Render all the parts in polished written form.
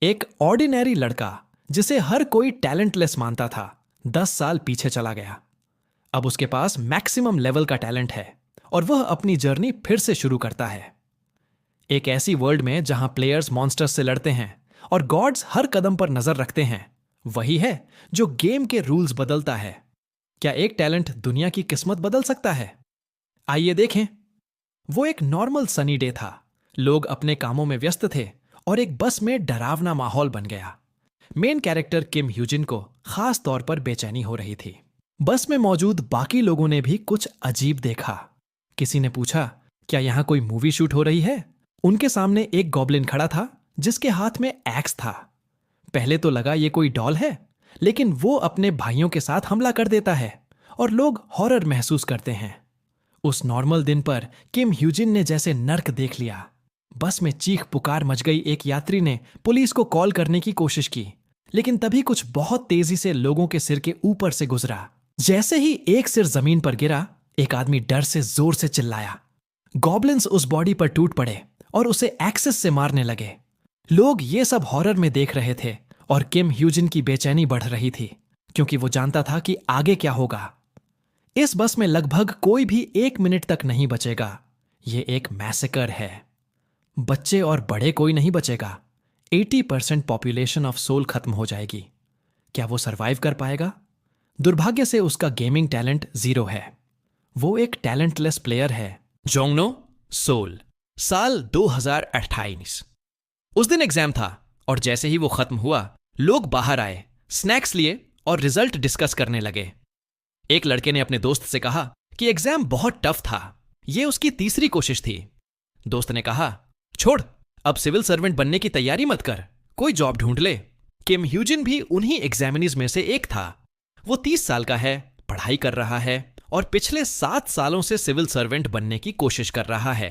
एक ऑर्डिनरी लड़का जिसे हर कोई टैलेंटलेस मानता था 10 साल पीछे चला गया। अब उसके पास मैक्सिमम लेवल का टैलेंट है और वह अपनी जर्नी फिर से शुरू करता है। एक ऐसी वर्ल्ड में जहां प्लेयर्स मॉन्स्टर्स से लड़ते हैं और गॉड्स हर कदम पर नजर रखते हैं, वही है जो गेम के रूल्स बदलता है। क्या एक टैलेंट दुनिया की किस्मत बदल सकता है? आइए देखें। वो एक नॉर्मल सनी डे था। लोग अपने कामों में व्यस्त थे और एक बस में डरावना माहौल बन गया। मेन कैरेक्टर किम ह्यूजिन को खास तौर पर बेचैनी हो रही थी। बस में मौजूद बाकी लोगों ने भी कुछ अजीब देखा। किसी ने पूछा, क्या यहां कोई मूवी शूट हो रही है? उनके सामने एक गॉब्लिन खड़ा था जिसके हाथ में एक्स था। पहले तो लगा ये कोई डॉल है, लेकिन वो अपने भाइयों के साथ हमला कर देता है और लोग हॉरर महसूस करते हैं। उस नॉर्मल दिन पर किम ह्यूजिन ने जैसे नर्क देख लिया। बस में चीख पुकार मच गई। एक यात्री ने पुलिस को कॉल करने की कोशिश की, लेकिन तभी कुछ बहुत तेजी से लोगों के सिर के ऊपर से गुजरा। जैसे ही एक सिर जमीन पर गिरा, एक आदमी डर से जोर से चिल्लाया। गॉब्लिन्स उस बॉडी पर टूट पड़े और उसे एक्सेस से मारने लगे। लोग ये सब हॉरर में देख रहे थे और किम ह्यूजिन की बेचैनी बढ़ रही थी, क्योंकि वो जानता था कि आगे क्या होगा। इस बस में लगभग कोई भी 1 मिनट तक नहीं बचेगा। ये एक मैसेकर है। बच्चे और बड़े कोई नहीं बचेगा। 80% पॉपुलेशन ऑफ सोल खत्म हो जाएगी। क्या वो सरवाइव कर पाएगा? दुर्भाग्य से उसका गेमिंग टैलेंट 0 है। वो एक टैलेंटलेस प्लेयर है। जोंगनो सोल, साल 2028। उस दिन एग्जाम था और जैसे ही वो खत्म हुआ, लोग बाहर आए, स्नैक्स लिए और रिजल्ट डिस्कस करने लगे। एक लड़के ने अपने दोस्त से कहा कि एग्जाम बहुत टफ था। ये उसकी तीसरी कोशिश थी। दोस्त ने कहा, छोड़, अब सिविल सर्वेंट बनने की तैयारी मत कर, कोई जॉब ढूंढ ले। किम ह्यूजिन भी उन्हीं एग्जामिनीज में से एक था। वो 30 साल का है, पढ़ाई कर रहा है और पिछले 7 सालों से सिविल सर्वेंट बनने की कोशिश कर रहा है।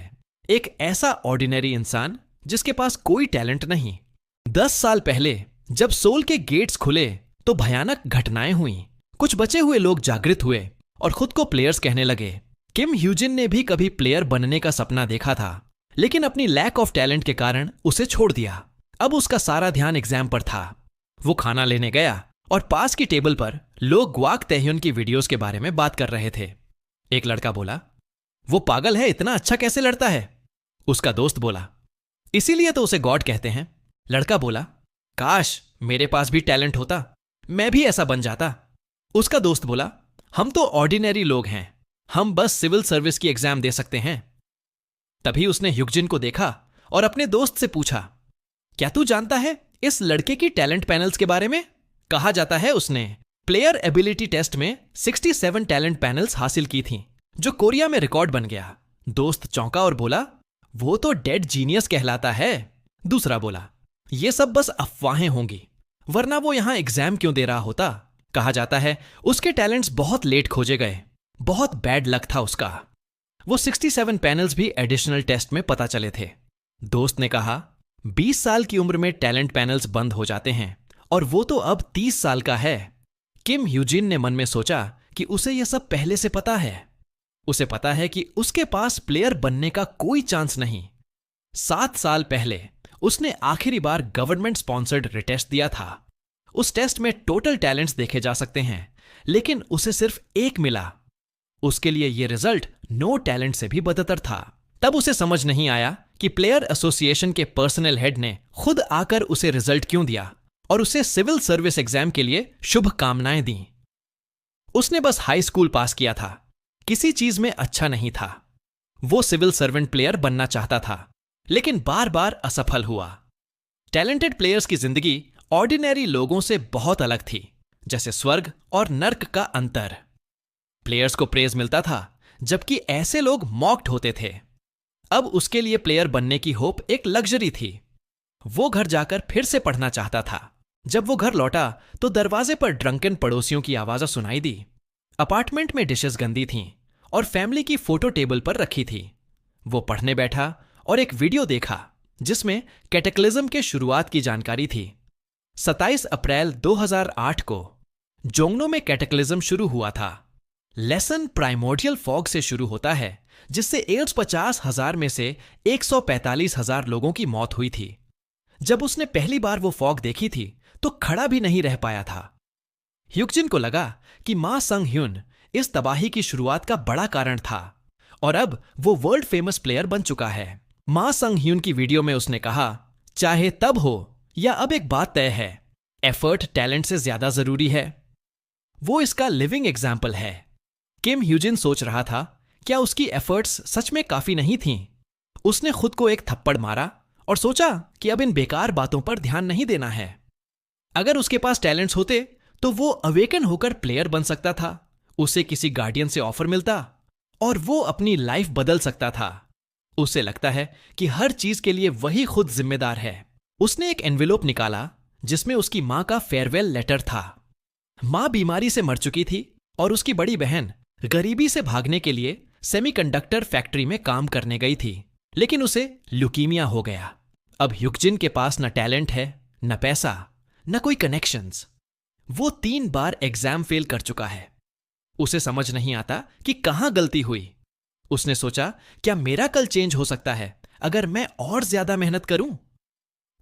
एक ऐसा ऑर्डिनरी इंसान जिसके पास कोई टैलेंट नहीं। 10 साल पहले जब सोल के गेट्स खुले तो भयानक घटनाएं हुई। कुछ बचे हुए लोग जागृत हुए और खुद को प्लेयर्स कहने लगे। किम ह्यूजिन ने भी कभी प्लेयर बनने का सपना देखा था, लेकिन अपनी लैक ऑफ टैलेंट के कारण उसे छोड़ दिया। अब उसका सारा ध्यान एग्जाम पर था। वो खाना लेने गया और पास की टेबल पर लोग ग्वाक तहयुन की वीडियोस के बारे में बात कर रहे थे। एक लड़का बोला, वो पागल है, इतना अच्छा कैसे लड़ता है? उसका दोस्त बोला, इसीलिए तो उसे गॉड कहते हैं। लड़का बोला, काश मेरे पास भी टैलेंट होता, मैं भी ऐसा बन जाता। उसका दोस्त बोला, हम तो ऑर्डिनरी लोग हैं, हम बस सिविल सर्विस की एग्जाम दे सकते हैं। तभी उसने ह्यूजिन को देखा और अपने दोस्त से पूछा, क्या तू जानता है इस लड़के की टैलेंट पैनल्स के बारे में? कहा जाता है उसने प्लेयर एबिलिटी टेस्ट में 67 टैलेंट पैनल्स हासिल की थीं, जो कोरिया में रिकॉर्ड बन गया। दोस्त चौंका और बोला, वो तो डेड जीनियस कहलाता है। दूसरा बोला, ये सब बस अफवाहें होंगी, वरना वो यहां एग्जाम क्यों दे रहा होता? कहा जाता है उसके टैलेंट्स बहुत लेट खोजे गए, बहुत बैड लक था उसका। वो 67 पैनल्स भी एडिशनल टेस्ट में पता चले थे। दोस्त ने कहा, 20 साल की उम्र में टैलेंट पैनल्स बंद हो जाते हैं और वो तो अब 30 साल का है। किम ह्यूजिन ने मन में सोचा कि उसे यह सब पहले से पता है। उसे पता है कि उसके पास प्लेयर बनने का कोई चांस नहीं। 7 साल पहले उसने आखिरी बार गवर्नमेंट स्पॉन्सर्ड रिटेस्ट दिया था। उस टेस्ट में टोटल टैलेंट्स देखे जा सकते हैं, लेकिन उसे सिर्फ 1 मिला। उसके लिए यह रिजल्ट नो टैलेंट से भी बदतर था। तब उसे समझ नहीं आया कि प्लेयर एसोसिएशन के पर्सनल हेड ने खुद आकर उसे रिजल्ट क्यों दिया और उसे सिविल सर्विस एग्जाम के लिए शुभकामनाएं दी। उसने बस हाई स्कूल पास किया था, किसी चीज में अच्छा नहीं था। वो सिविल सर्वेंट प्लेयर बनना चाहता था, लेकिन बार बार असफल हुआ। टैलेंटेड प्लेयर्स की जिंदगी ऑर्डिनरी लोगों से बहुत अलग थी, जैसे स्वर्ग और नर्क का अंतर। प्लेयर्स को प्रेज मिलता था, जबकि ऐसे लोग मॉक्ड होते थे। अब उसके लिए प्लेयर बनने की होप एक लग्जरी थी। वो घर जाकर फिर से पढ़ना चाहता था। जब वो घर लौटा तो दरवाजे पर ड्रंकन पड़ोसियों की आवाज़ें सुनाई दी। अपार्टमेंट में डिशेस गंदी थीं और फैमिली की फोटो टेबल पर रखी थी। वो पढ़ने बैठा और एक वीडियो देखा जिसमें कैटेक्लिज्म के शुरुआत की जानकारी थी। 27 अप्रैल 2008 को जोंगनो में कैटेक्लिज्म शुरू हुआ था। लेसन प्राइमोर्डियल फॉग से शुरू होता है, जिससे 150,000 में से 145,000 लोगों की मौत हुई थी। जब उसने पहली बार वो फॉग देखी थी तो खड़ा भी नहीं रह पाया था। ह्युक्जिन को लगा कि मा संग ह्युन इस तबाही की शुरुआत का बड़ा कारण था और अब वो वर्ल्ड फेमस प्लेयर बन चुका है। मा संग ह्युन की वीडियो में उसने कहा, चाहे तब हो या अब एक बात तय है, एफर्ट टैलेंट से ज्यादा जरूरी है। वो इसका लिविंग एग्जाम्पल है। किम ह्यूजिन सोच रहा था, क्या उसकी एफर्ट्स सच में काफी नहीं थीं? उसने खुद को एक थप्पड़ मारा और सोचा कि अब इन बेकार बातों पर ध्यान नहीं देना है। अगर उसके पास टैलेंट्स होते तो वो अवेकन होकर प्लेयर बन सकता था, उसे किसी गार्डियन से ऑफर मिलता और वो अपनी लाइफ बदल सकता था। उसे लगता है कि हर चीज के लिए वही खुद जिम्मेदार है। उसने एक एनवेलोप निकाला जिसमें उसकी मां का फेयरवेल लेटर था। मां बीमारी से मर चुकी थी और उसकी बड़ी बहन गरीबी से भागने के लिए सेमीकंडक्टर फैक्ट्री में काम करने गई थी, लेकिन उसे ल्यूकीमिया हो गया। अब ह्युक्जिन के पास न टैलेंट है, न पैसा, न कोई कनेक्शंस। वो 3 बार एग्जाम फेल कर चुका है। उसे समझ नहीं आता कि कहां गलती हुई। उसने सोचा, क्या मेरा कल चेंज हो सकता है अगर मैं और ज्यादा मेहनत करूं?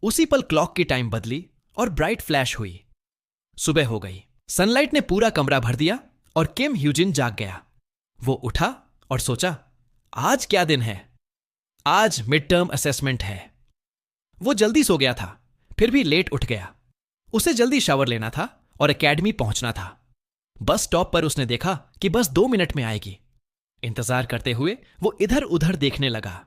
उसी पल क्लॉक की टाइम बदली और ब्राइट फ्लैश हुई। सुबह हो गई। सनलाइट ने पूरा कमरा भर दिया और किम ह्यूजिन जाग गया। वो उठा और सोचा, आज क्या दिन है? आज मिड टर्म असेसमेंट है। वो जल्दी सो गया था, फिर भी लेट उठ गया। उसे जल्दी शावर लेना था और एकेडमी पहुंचना था। बस स्टॉप पर उसने देखा कि बस 2 मिनट में आएगी। इंतजार करते हुए वो इधर उधर देखने लगा।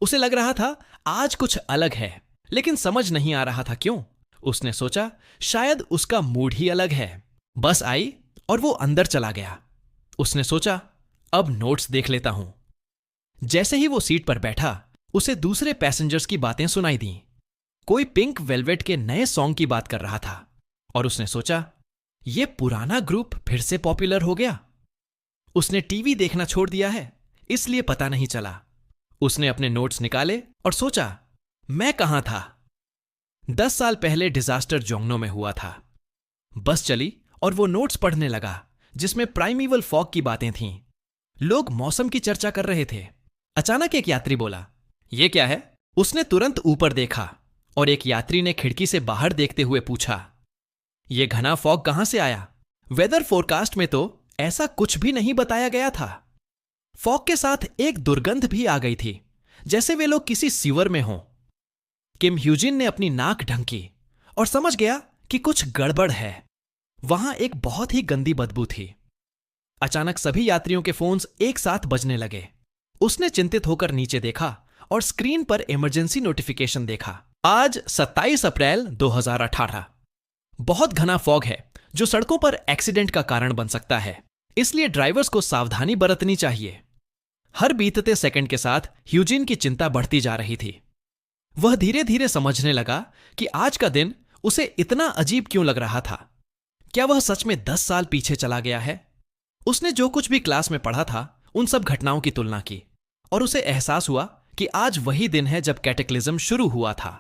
उसे लग रहा था आज कुछ अलग है, लेकिन समझ नहीं आ रहा था क्यों। उसने सोचा, शायद उसका मूड ही अलग है। बस आई और वो अंदर चला गया। उसने सोचा, अब नोट्स देख लेता हूं। जैसे ही वो सीट पर बैठा, उसे दूसरे पैसेंजर्स की बातें सुनाई दीं। कोई पिंक वेलवेट के नए सॉन्ग की बात कर रहा था और उसने सोचा, ये पुराना ग्रुप फिर से पॉपुलर हो गया। उसने टीवी देखना छोड़ दिया है, इसलिए पता नहीं चला। उसने अपने नोट्स निकाले और सोचा, मैं कहां था? 10 साल पहले डिजास्टर जोंगनो में हुआ था। बस चली और वो नोट्स पढ़ने लगा जिसमें प्राइमीवल फॉग की बातें थीं। लोग मौसम की चर्चा कर रहे थे। अचानक एक यात्री बोला, ये क्या है? उसने तुरंत ऊपर देखा और एक यात्री ने खिड़की से बाहर देखते हुए पूछा, ये घना फॉग कहां से आया? वेदर फोरकास्ट में तो ऐसा कुछ भी नहीं बताया गया था। फॉग के साथ एक दुर्गंध भी आ गई थी, जैसे वे लोग किसी सीवर में हों। किम ह्यूजिन ने अपनी नाक ढंकी और समझ गया कि कुछ गड़बड़ है। वहां एक बहुत ही गंदी बदबू थी। अचानक सभी यात्रियों के फोन्स एक साथ बजने लगे। उसने चिंतित होकर नीचे देखा और स्क्रीन पर इमरजेंसी नोटिफिकेशन देखा। आज 27 अप्रैल 2018। बहुत घना फॉग है जो सड़कों पर एक्सीडेंट का कारण बन सकता है, इसलिए ड्राइवर्स को सावधानी बरतनी चाहिए। हर बीतते सेकंड के साथ ह्यूजिन की चिंता बढ़ती जा रही थी। वह धीरे धीरे समझने लगा कि आज का दिन उसे इतना अजीब क्यों लग रहा था। क्या वह सच में 10 साल पीछे चला गया है? उसने जो कुछ भी क्लास में पढ़ा था उन सब घटनाओं की तुलना की और उसे एहसास हुआ कि आज वही दिन है जब कैटेक्लिज्म शुरू हुआ था।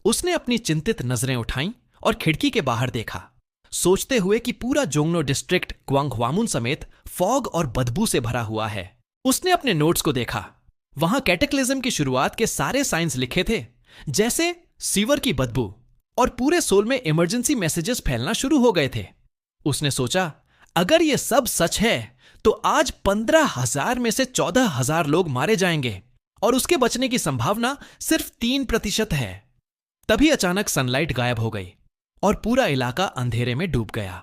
उसने अपनी चिंतित नजरें उठाईं और खिड़की के बाहर देखा, सोचते हुए कि पूरा जोंगनो डिस्ट्रिक्ट ग्वांगह्वामुन समेत फॉग और बदबू से भरा हुआ है। उसने अपने नोट्स को देखा। वहां कैटेक्लिज्म की शुरुआत के सारे साइंस लिखे थे, जैसे सीवर की बदबू, और पूरे सोल में इमरजेंसी मैसेजेस फैलना शुरू हो गए थे। उसने सोचा, अगर ये सब सच है तो आज 15,000 में से 14,000 लोग मारे जाएंगे और उसके बचने की संभावना सिर्फ 3% है। तभी अचानक सनलाइट गायब हो गई और पूरा इलाका अंधेरे में डूब गया।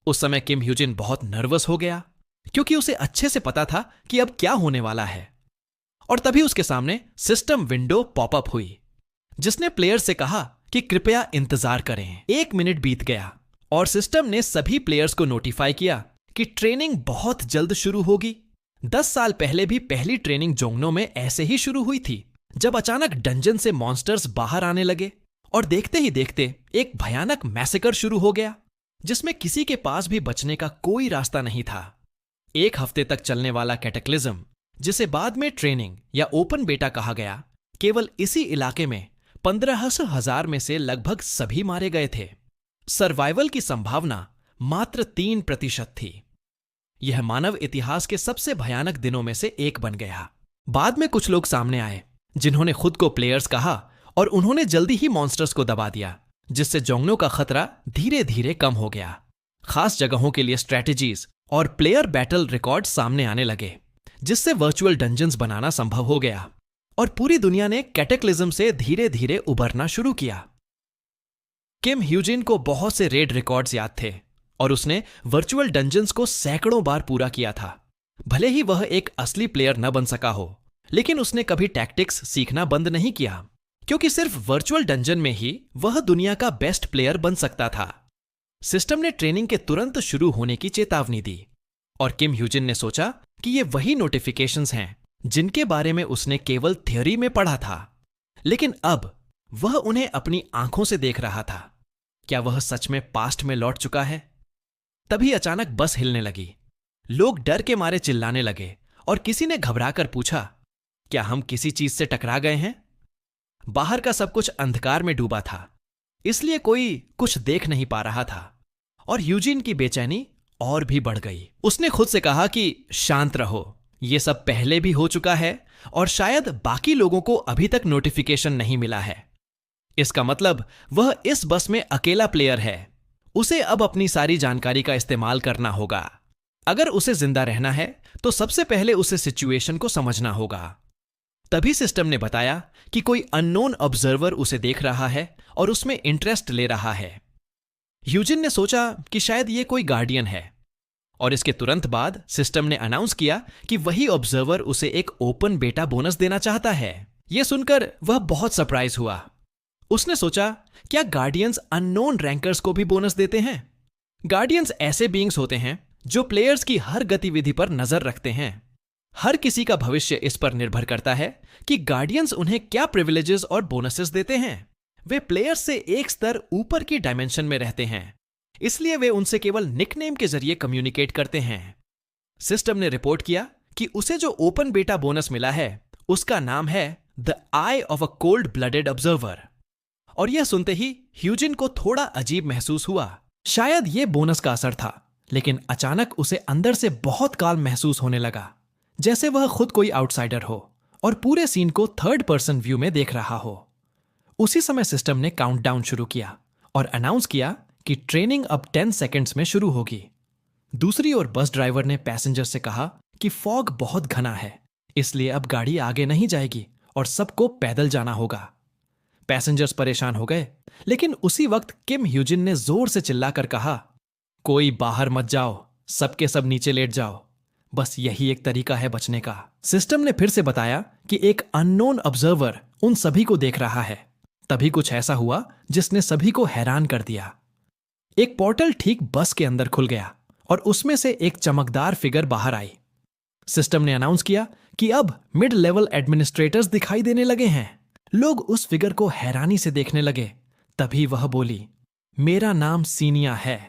उस समय किम ह्यूजिन बहुत नर्वस हो गया क्योंकि उसे अच्छे से पता था कि अब क्या होने वाला है। और तभी उसके सामने सिस्टम विंडो पॉपअप हुई जिसने प्लेयर से कहा कि कृपया इंतजार करें। 1 मिनट बीत गया और सिस्टम ने सभी प्लेयर्स को नोटिफाई किया कि ट्रेनिंग बहुत जल्द शुरू होगी। 10 साल पहले भी पहली ट्रेनिंग जोंगनो में ऐसे ही शुरू हुई थी, जब अचानक डंजन से मॉन्स्टर्स बाहर आने लगे और देखते ही देखते एक भयानक मैसेकर शुरू हो गया जिसमें किसी के पास भी बचने का कोई रास्ता नहीं था। 1 हफ्ते तक चलने वाला कैटेक्लिज्म, जिसे बाद में ट्रेनिंग या ओपन बेटा कहा गया, केवल इसी इलाके में 15,000 में से लगभग सभी मारे गए थे। सर्वाइवल की संभावना मात्र 3% थी। यह मानव इतिहास के सबसे भयानक दिनों में से एक बन गया। बाद में कुछ लोग सामने आए जिन्होंने खुद को प्लेयर्स कहा और उन्होंने जल्दी ही मॉन्स्टर्स को दबा दिया, जिससे जोंगनो का खतरा धीरे धीरे कम हो गया। खास जगहों के लिए स्ट्रैटेजीज और प्लेयर बैटल रिकॉर्ड सामने आने लगे, जिससे वर्चुअल डंजन्स बनाना संभव हो गया और पूरी दुनिया ने कैटेक्लिज्म से धीरे धीरे उभरना शुरू किया। किम ह्यूजिन को बहुत से रेड रिकॉर्ड्स याद थे और उसने वर्चुअल डंजन्स को सैकड़ों बार पूरा किया था। भले ही वह एक असली प्लेयर न बन सका हो, लेकिन उसने कभी टैक्टिक्स सीखना बंद नहीं किया, क्योंकि सिर्फ वर्चुअल डंजन में ही वह दुनिया का बेस्ट प्लेयर बन सकता था। सिस्टम ने ट्रेनिंग के तुरंत शुरू होने की चेतावनी दी और किम ह्यूजिन ने सोचा कि ये वही नोटिफिकेशंस हैं जिनके बारे में उसने केवल थ्योरी में पढ़ा था, लेकिन अब वह उन्हें अपनी आंखों से देख रहा था। क्या वह सच में पास्ट में लौट चुका है? तभी अचानक बस हिलने लगी। लोग डर के मारे चिल्लाने लगे और किसी ने घबराकर पूछा, क्या हम किसी चीज से टकरा गए हैं? बाहर का सब कुछ अंधकार में डूबा था, इसलिए कोई कुछ देख नहीं पा रहा था और यूजिन की बेचैनी और भी बढ़ गई। उसने खुद से कहा कि शांत रहो, यह सब पहले भी हो चुका है और शायद बाकी लोगों को अभी तक नोटिफिकेशन नहीं मिला है। इसका मतलब वह इस बस में अकेला प्लेयर है। उसे अब अपनी सारी जानकारी का इस्तेमाल करना होगा। अगर उसे जिंदा रहना है तो सबसे पहले उसे सिचुएशन को समझना होगा। तभी सिस्टम ने बताया कि कोई अननोन ऑब्जर्वर उसे देख रहा है और उसमें इंटरेस्ट ले रहा है। ह्यूजिन ने सोचा कि शायद ये कोई गार्डियन है और इसके तुरंत बाद सिस्टम ने अनाउंस किया कि वही ऑब्जर्वर उसे एक ओपन बेटा बोनस देना चाहता है। यह सुनकर वह बहुत सरप्राइज हुआ। उसने सोचा, क्या गार्डियंस अननोन रैंकर्स को भी बोनस देते हैं? गार्डियंस ऐसे बीइंग्स होते हैं जो प्लेयर्स की हर गतिविधि पर नजर रखते हैं। हर किसी का भविष्य इस पर निर्भर करता है कि गार्डियंस उन्हें क्या प्रिविलेजेस और बोनसेस देते हैं। वे प्लेयर्स से एक स्तर ऊपर की डायमेंशन में रहते हैं, इसलिए वे उनसे केवल निकनेम के जरिए कम्युनिकेट करते हैं। सिस्टम ने रिपोर्ट किया कि उसे जो ओपन बेटा बोनस मिला है उसका नाम है the I of a cold blooded observer. और यह सुनते ही ह्यूजिन को थोड़ा अजीब महसूस हुआ। शायद यह बोनस का असर था, लेकिन अचानक उसे अंदर से बहुत काल्म महसूस होने लगा, जैसे वह खुद कोई आउटसाइडर हो और पूरे सीन को थर्ड पर्सन व्यू में देख रहा हो। उसी समय सिस्टम ने काउंटडाउन शुरू किया और अनाउंस किया कि ट्रेनिंग अब 10 सेकंड्स में शुरू होगी। दूसरी ओर बस ड्राइवर ने पैसेंजर से कहा कि फॉग बहुत घना है, इसलिए अब गाड़ी आगे नहीं जाएगी और सबको पैदल जाना होगा। पैसेंजर्स परेशान हो गए, लेकिन उसी वक्त किम ह्यूजिन ने जोर से चिल्लाकर कहा, कोई बाहर मत जाओ, सबके सब नीचे लेट जाओ, बस यही एक तरीका है बचने का। सिस्टम ने फिर से बताया कि एक अननोन ऑब्जर्वर उन सभी को देख रहा है। तभी कुछ ऐसा हुआ जिसने सभी को हैरान कर दिया। एक पोर्टल ठीक बस के अंदर खुल गया और उसमें से एक चमकदार फिगर बाहर आई। सिस्टम ने अनाउंस किया कि अब मिड लेवल एडमिनिस्ट्रेटर्स दिखाई देने लगे हैं। लोग उस फिगर को हैरानी से देखने लगे। तभी वह बोली, मेरा नाम सीनिया है,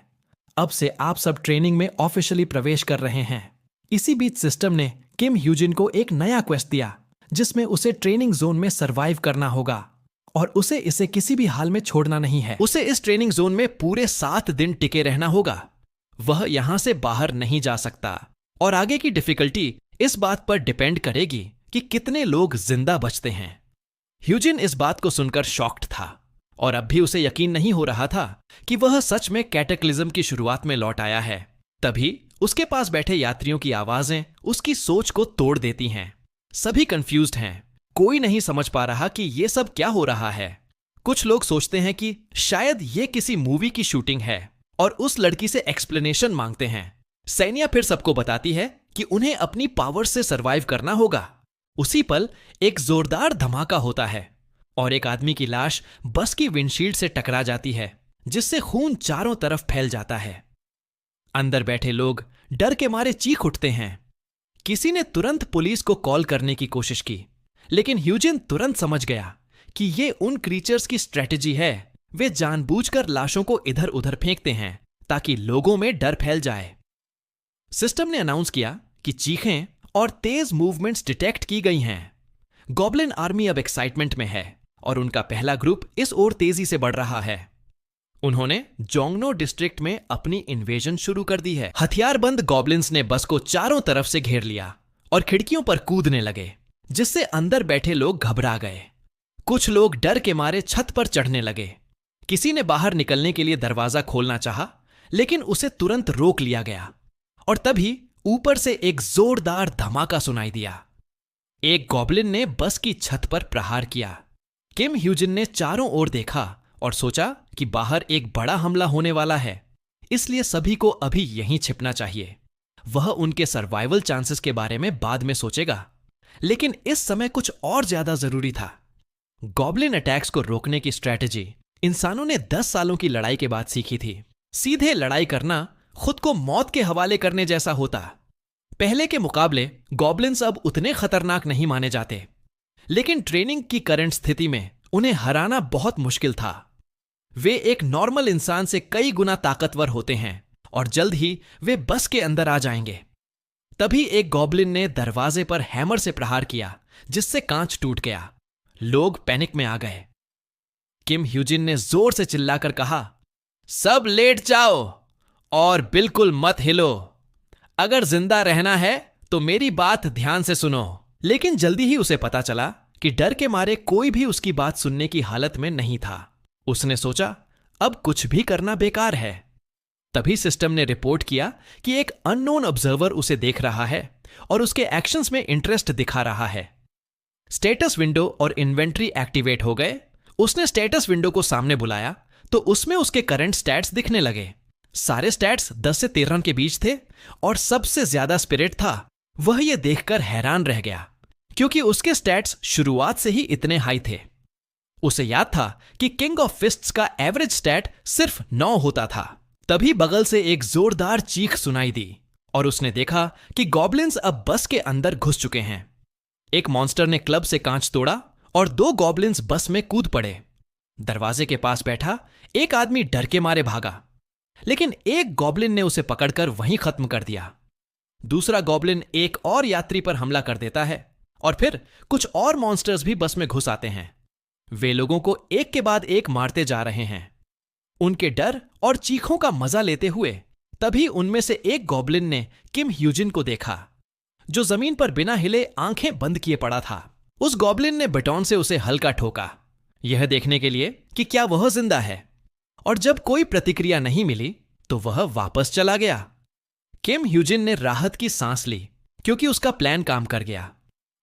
अब से आप सब ट्रेनिंग में ऑफिशियली प्रवेश कर रहे हैं। इसी बीच सिस्टम ने किम ह्यूजिन को एक नया क्वेस्ट दिया, जिसमें उसे ट्रेनिंग जोन में सरवाइव करना होगा और उसे इसे किसी भी हाल में छोड़ना नहीं है। उसे इस ट्रेनिंग जोन में पूरे 7 दिन टिके रहना होगा। वह यहां से बाहर नहीं जा सकता और आगे की डिफिकल्टी इस बात पर डिपेंड करेगी कि कितने लोग जिंदा बचते हैं। ह्यूजिन इस बात को सुनकर शॉक्ड था और अब भी उसे यकीन नहीं हो रहा था कि वह सच में कैटेक्लिज्म की शुरुआत में लौट आया है। तभी उसके पास बैठे यात्रियों की आवाजें उसकी सोच को तोड़ देती हैं। सभी कंफ्यूज्ड हैं, कोई नहीं समझ पा रहा कि यह सब क्या हो रहा है। कुछ लोग सोचते हैं कि शायद ये किसी मूवी की शूटिंग है और उस लड़की से एक्सप्लेनेशन मांगते हैं। सैनिया फिर सबको बताती है कि उन्हें अपनी पावर से सरवाइव करना होगा। उसी पल एक जोरदार धमाका होता है और एक आदमी की लाश बस की विंडशील्ड से टकरा जाती है, जिससे खून चारों तरफ फैल जाता है। अंदर बैठे लोग डर के मारे चीख उठते हैं। किसी ने तुरंत पुलिस को कॉल करने की कोशिश की, लेकिन ह्यूजिन तुरंत समझ गया कि ये उन क्रीचर्स की स्ट्रेटेजी है। वे जानबूझकर लाशों को इधर उधर फेंकते हैं ताकि लोगों में डर फैल जाए। सिस्टम ने अनाउंस किया कि चीखें और तेज मूवमेंट्स डिटेक्ट की गई हैं। गॉब्लिन आर्मी अब एक्साइटमेंट में है और उनका पहला ग्रुप इस ओर तेजी से बढ़ रहा है। उन्होंने जोंगनो डिस्ट्रिक्ट में अपनी इन्वेजन शुरू कर दी है। हथियारबंद गॉब्लिन्स ने बस को चारों तरफ से घेर लिया और खिड़कियों पर कूदने लगे, जिससे अंदर बैठे लोग घबरा गए। कुछ लोग डर के मारे छत पर चढ़ने लगे। किसी ने बाहर निकलने के लिए दरवाजा खोलना चाहा, लेकिन उसे तुरंत रोक लिया गया। और तभी ऊपर से एक जोरदार धमाका सुनाई दिया। एक गॉब्लिन ने बस की छत पर प्रहार किया। किम ह्यूजिन ने चारों ओर देखा और सोचा कि बाहर एक बड़ा हमला होने वाला है, इसलिए सभी को अभी यहीं छिपना चाहिए। वह उनके सर्वाइवल चांसेस के बारे में बाद में सोचेगा, लेकिन इस समय कुछ और ज्यादा जरूरी था। गॉब्लिन अटैक्स को रोकने की स्ट्रैटेजी इंसानों ने 10 सालों की लड़ाई के बाद सीखी थी। सीधे लड़ाई करना खुद को मौत के हवाले करने जैसा होता। पहले के मुकाबले गॉब्लिन्स अब उतने खतरनाक नहीं माने जाते, लेकिन ट्रेनिंग की करंट स्थिति में उन्हें हराना बहुत मुश्किल था। वे एक नॉर्मल इंसान से कई गुना ताकतवर होते हैं और जल्द ही वे बस के अंदर आ जाएंगे। तभी एक गॉब्लिन ने दरवाजे पर हैमर से प्रहार किया, जिससे कांच टूट गया। लोग पैनिक में आ गए। किम ह्यूजिन ने जोर से चिल्लाकर कहा, सब लेट जाओ और बिल्कुल मत हिलो। अगर जिंदा रहना है तो मेरी बात ध्यान से सुनो। लेकिन जल्दी ही उसे पता चला कि डर के मारे कोई भी उसकी बात सुनने की हालत में नहीं था। उसने सोचा, अब कुछ भी करना बेकार है। तभी सिस्टम ने रिपोर्ट किया कि एक अननोन ऑब्जर्वर उसे देख रहा है और उसके एक्शंस में इंटरेस्ट दिखा रहा है। स्टेटस विंडो और इन्वेंट्री एक्टिवेट हो गए। उसने स्टेटस विंडो को सामने बुलाया तो उसमें उसके करंट स्टैट्स दिखने लगे। सारे स्टैट्स 10 से 13 के बीच थे और सबसे ज्यादा स्पिरिट था। वह यह देखकर हैरान रह गया, क्योंकि उसके स्टैट्स शुरुआत से ही इतने हाई थे। उसे याद था कि किंग ऑफ फिस्ट्स का एवरेज स्टैट सिर्फ 9 होता था। तभी बगल से एक जोरदार चीख सुनाई दी और उसने देखा कि गॉब्लिन्स अब बस के अंदर घुस चुके हैं। एक मॉन्स्टर ने क्लब से कांच तोड़ा और 2 गॉब्लिन्स बस में कूद पड़े। दरवाजे के पास बैठा एक आदमी डर के मारे भागा, लेकिन एक गॉब्लिन ने उसे पकड़कर वहीं खत्म कर दिया। दूसरा गॉब्लिन एक और यात्री पर हमला कर देता है और फिर कुछ और मॉन्स्टर्स भी बस में घुस आते हैं। वे लोगों को एक के बाद एक मारते जा रहे हैं। उनके डर और चीखों का मजा लेते हुए तभी उनमें से एक गॉब्लिन ने किम ह्यूजिन को देखा, जो जमीन पर बिना हिले आंखें बंद किए पड़ा था। उस गॉब्लिन ने बैटॉन से उसे हल्का ठोका, यह देखने के लिए कि क्या वह जिंदा है। और जब कोई प्रतिक्रिया नहीं मिली तो वह वापस चला गया। किम ह्यूजिन ने राहत की सांस ली, क्योंकि उसका प्लान काम कर गया।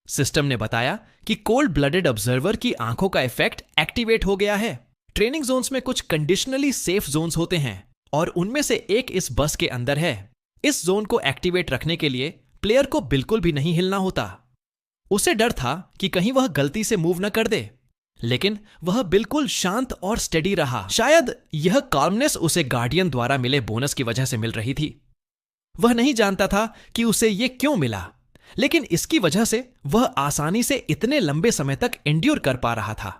सिस्टम ने बताया कि कोल्ड ब्लडेड ऑब्जर्वर की आंखों का इफेक्ट एक्टिवेट हो गया है। ट्रेनिंग जोन्स में कुछ कंडीशनली सेफ जोन्स होते हैं और उनमें से एक इस बस के अंदर है। इस जोन को एक्टिवेट रखने के लिए प्लेयर को बिल्कुल भी नहीं हिलना होता। उसे डर था कि कहीं वह गलती से मूव न कर दे, लेकिन वह बिल्कुल शांत और स्टेडी रहा। शायद यह काल्मनेस उसे गार्डियन द्वारा मिले बोनस की वजह से मिल रही थी। वह नहीं जानता था कि उसे यह क्यों मिला, लेकिन इसकी वजह से वह आसानी से इतने लंबे समय तक एंड्योर कर पा रहा था।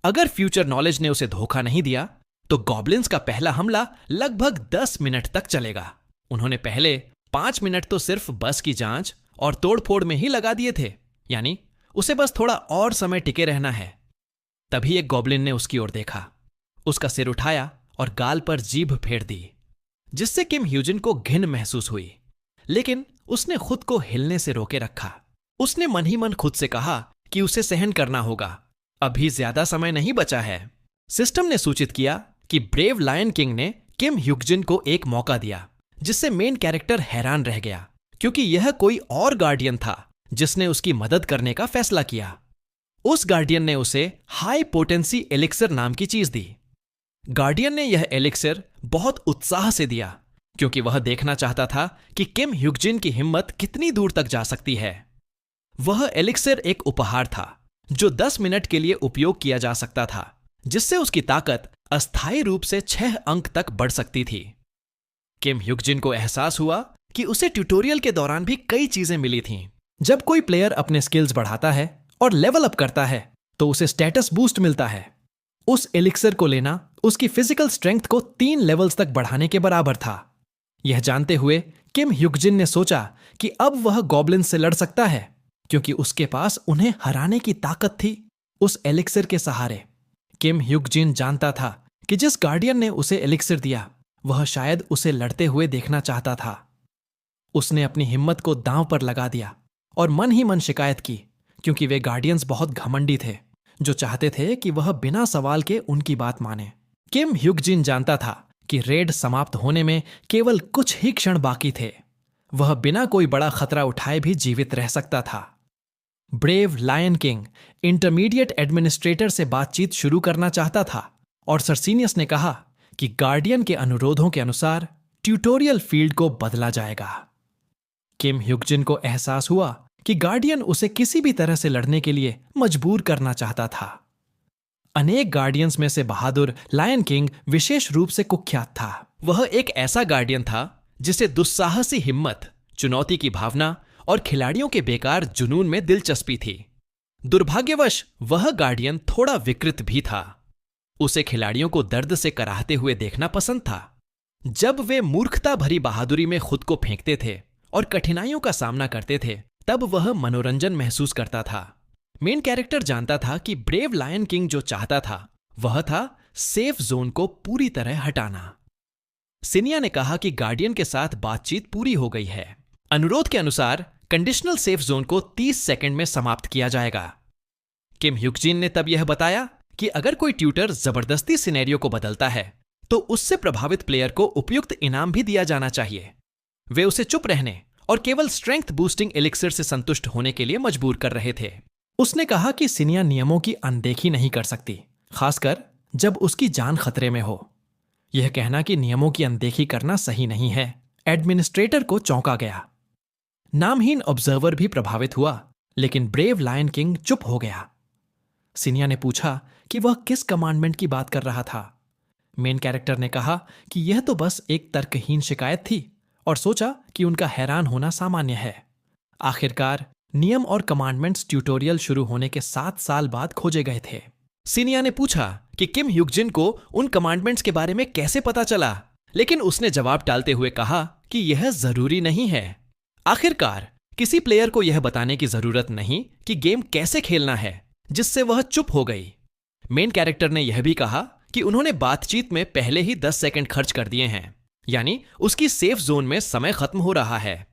अगर फ्यूचर नॉलेज ने उसे धोखा नहीं दिया तो गॉब्लिन्स का पहला हमला लगभग 10 मिनट तक चलेगा। उन्होंने पहले 5 मिनट तो सिर्फ बस की जांच और तोड़फोड़ में ही लगा दिए थे, यानी उसे बस थोड़ा और समय टिके रहना है। तभी एक गॉब्लिन ने उसकी ओर देखा, उसका सिर उठाया और गाल पर जीभ फेर दी, जिससे किम ह्यूजिन को घिन महसूस हुई, लेकिन उसने खुद को हिलने से रोके रखा। उसने मन ही मन खुद से कहा कि उसे सहन करना होगा, अभी ज्यादा समय नहीं बचा है। सिस्टम ने सूचित किया कि ब्रेव लायन किंग ने किम ह्यूजिन को एक मौका दिया, जिससे मेन कैरेक्टर हैरान रह गया, क्योंकि यह कोई और गार्डियन था जिसने उसकी मदद करने का फैसला किया। उस गार्डियन ने उसे हाई पोटेंसी एलिक्सर नाम की चीज दी। गार्डियन ने यह एलिक्सर बहुत उत्साह से दिया, क्योंकि वह देखना चाहता था कि किम ह्यूजिन की हिम्मत कितनी दूर तक जा सकती है। वह एलिक्सर एक उपहार था जो 10 मिनट के लिए उपयोग किया जा सकता था, जिससे उसकी ताकत अस्थायी रूप से 6 अंक तक बढ़ सकती थी। किम ह्यूजिन को एहसास हुआ कि उसे ट्यूटोरियल के दौरान भी कई चीजें मिली थीं। जब कोई प्लेयर अपने स्किल्स बढ़ाता है और लेवल अप करता है तो उसे स्टेटस बूस्ट मिलता है। उस एलिक्सर को लेना उसकी फिजिकल स्ट्रेंथ को 3 लेवल्स तक बढ़ाने के बराबर था। यह जानते हुए किम ह्यूजिन ने सोचा कि अब वह गॉब्लिन से लड़ सकता है, क्योंकि उसके पास उन्हें हराने की ताकत थी। उस एलिक्सर के सहारे किम ह्यूजिन जानता था कि जिस गार्डियन ने उसे एलिक्सर दिया वह शायद उसे लड़ते हुए देखना चाहता था। उसने अपनी हिम्मत को दांव पर लगा दिया और मन ही मन शिकायत की, क्योंकि वे गार्डियंस बहुत घमंडी थे, जो चाहते थे कि वह बिना सवाल के उनकी बात माने। किम ह्युकजिन जानता था कि रेड समाप्त होने में केवल कुछ ही क्षण बाकी थे। वह बिना कोई बड़ा खतरा उठाए भी जीवित रह सकता था। Brave lion king intermediate administrator से बातचीत शुरू करना चाहता था और सर्सिनियस ने कहा कि गार्डियन के अनुरोधों के अनुसार ट्यूटोरियल फील्ड को बदला जाएगा। किम ह्युकजिन को एहसास हुआ कि गार्डियन उसे किसी भी तरह से लड़ने के लिए मजबूर करना चाहता था। अनेक गार्डियंस में से बहादुर लायन किंग विशेष रूप से कुख्यात था। वह एक ऐसा गार्डियन था जिसे दुस्साहसी हिम्मत, चुनौती की भावना और खिलाड़ियों के बेकार जुनून में दिलचस्पी थी। दुर्भाग्यवश वह गार्डियन थोड़ा विकृत भी था। उसे खिलाड़ियों को दर्द से कराहते हुए देखना पसंद था। जब वे मूर्खता भरी बहादुरी में खुद को फेंकते थे और कठिनाइयों का सामना करते थे, तब वह मनोरंजन महसूस करता था। मेन कैरेक्टर जानता था कि ब्रेव लायन किंग जो चाहता था वह था सेफ जोन को पूरी तरह हटाना। सिनिया ने कहा कि गार्डियन के साथ बातचीत पूरी हो गई है। अनुरोध के अनुसार कंडीशनल सेफ जोन को 30 सेकंड में समाप्त किया जाएगा। किम ह्युकजिन ने तब यह बताया कि अगर कोई ट्यूटर जबरदस्ती सिनेरियो को बदलता है तो उससे प्रभावित प्लेयर को उपयुक्त इनाम भी दिया जाना चाहिए। वे उसे चुप रहने और केवल स्ट्रेंथ बूस्टिंग एलिक्सर से संतुष्ट होने के लिए मजबूर कर रहे थे। उसने कहा कि सिनिया नियमों की अनदेखी नहीं कर सकती, खासकर जब उसकी जान खतरे में हो। यह कहना कि नियमों की अनदेखी करना सही नहीं है, एडमिनिस्ट्रेटर को चौंका गया। नामहीन ऑब्जर्वर भी प्रभावित हुआ, लेकिन ब्रेव लायन किंग चुप हो गया। सिनिया ने पूछा कि वह किस कमांडमेंट की बात कर रहा था। मेन कैरेक्टर ने कहा कि यह तो बस एक तर्कहीन शिकायत थी और सोचा कि उनका हैरान होना सामान्य है। आखिरकार नियम और कमांडमेंट्स ट्यूटोरियल शुरू होने के 7 साल बाद खोजे गए थे। सिनिया ने पूछा कि किम ह्युकजिन को उन कमांडमेंट्स के बारे में कैसे पता चला, लेकिन उसने जवाब टालते हुए कहा कि यह जरूरी नहीं है। आखिरकार किसी प्लेयर को यह बताने की जरूरत नहीं कि गेम कैसे खेलना है, जिससे वह चुप हो गई। मेन कैरेक्टर ने यह भी कहा कि उन्होंने बातचीत में पहले ही 10 सेकंड खर्च कर दिए हैं, यानी उसकी सेफ जोन में समय खत्म हो रहा है।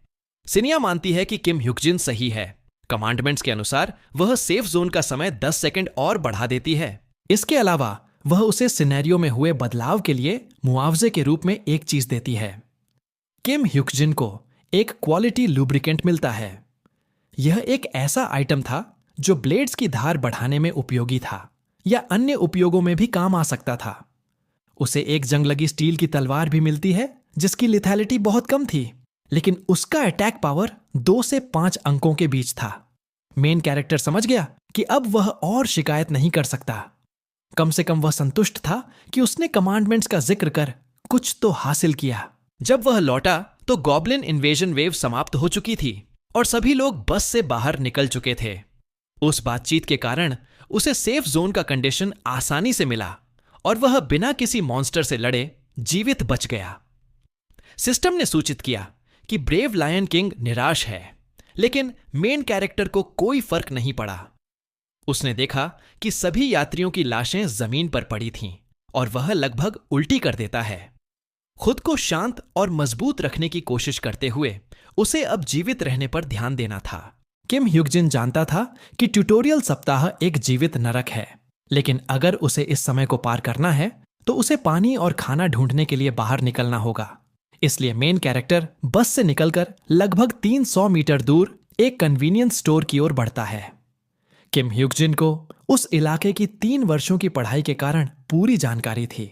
सिनिया मानती है कि किम ह्युकजिन सही है। कमांडमेंट्स के अनुसार वह सेफ जोन का समय 10 सेकंड और बढ़ा देती है। इसके अलावा वह उसे सिनेरियो में हुए बदलाव के लिए मुआवजे के रूप में एक चीज देती है। किम ह्युकजिन को एक क्वालिटी लुब्रिकेंट मिलता है। यह एक ऐसा आइटम था जो ब्लेड्स की धार बढ़ाने में उपयोगी था या अन्य उपयोगों में भी काम आ सकता था। उसे एक जंग लगी स्टील की तलवार भी मिलती है जिसकी लिथैलिटी बहुत कम थी, लेकिन उसका अटैक पावर 2 से 5 अंकों के बीच था। मेन कैरेक्टर समझ गया कि अब वह और शिकायत नहीं कर सकता। कम से कम वह संतुष्ट था कि उसने कमांडमेंट्स का जिक्र कर कुछ तो हासिल किया। जब वह लौटा तो गॉब्लिन इन्वेजन वेव समाप्त हो चुकी थी और सभी लोग बस से बाहर निकल चुके थे। उस बातचीत के कारण उसे सेफ जोन का कंडीशन आसानी से मिला और वह बिना किसी मॉन्स्टर से लड़े जीवित बच गया। सिस्टम ने सूचित किया कि ब्रेव लायन किंग निराश है, लेकिन मेन कैरेक्टर को कोई फर्क नहीं पड़ा। उसने देखा कि सभी यात्रियों की लाशें जमीन पर पड़ी थीं और वह लगभग उल्टी कर देता है। खुद को शांत और मजबूत रखने की कोशिश करते हुए उसे अब जीवित रहने पर ध्यान देना था। किम ह्युकजिन जानता था कि ट्यूटोरियल सप्ताह एक जीवित नरक है, लेकिन अगर उसे इस समय को पार करना है तो उसे पानी और खाना ढूंढने के लिए बाहर निकलना होगा। इसलिए मेन कैरेक्टर बस से निकलकर लगभग 300 मीटर दूर एक कन्वीनियंस स्टोर की ओर बढ़ता है। किम ह्युकजिन को उस इलाके की 3 वर्षों की पढ़ाई के कारण पूरी जानकारी थी,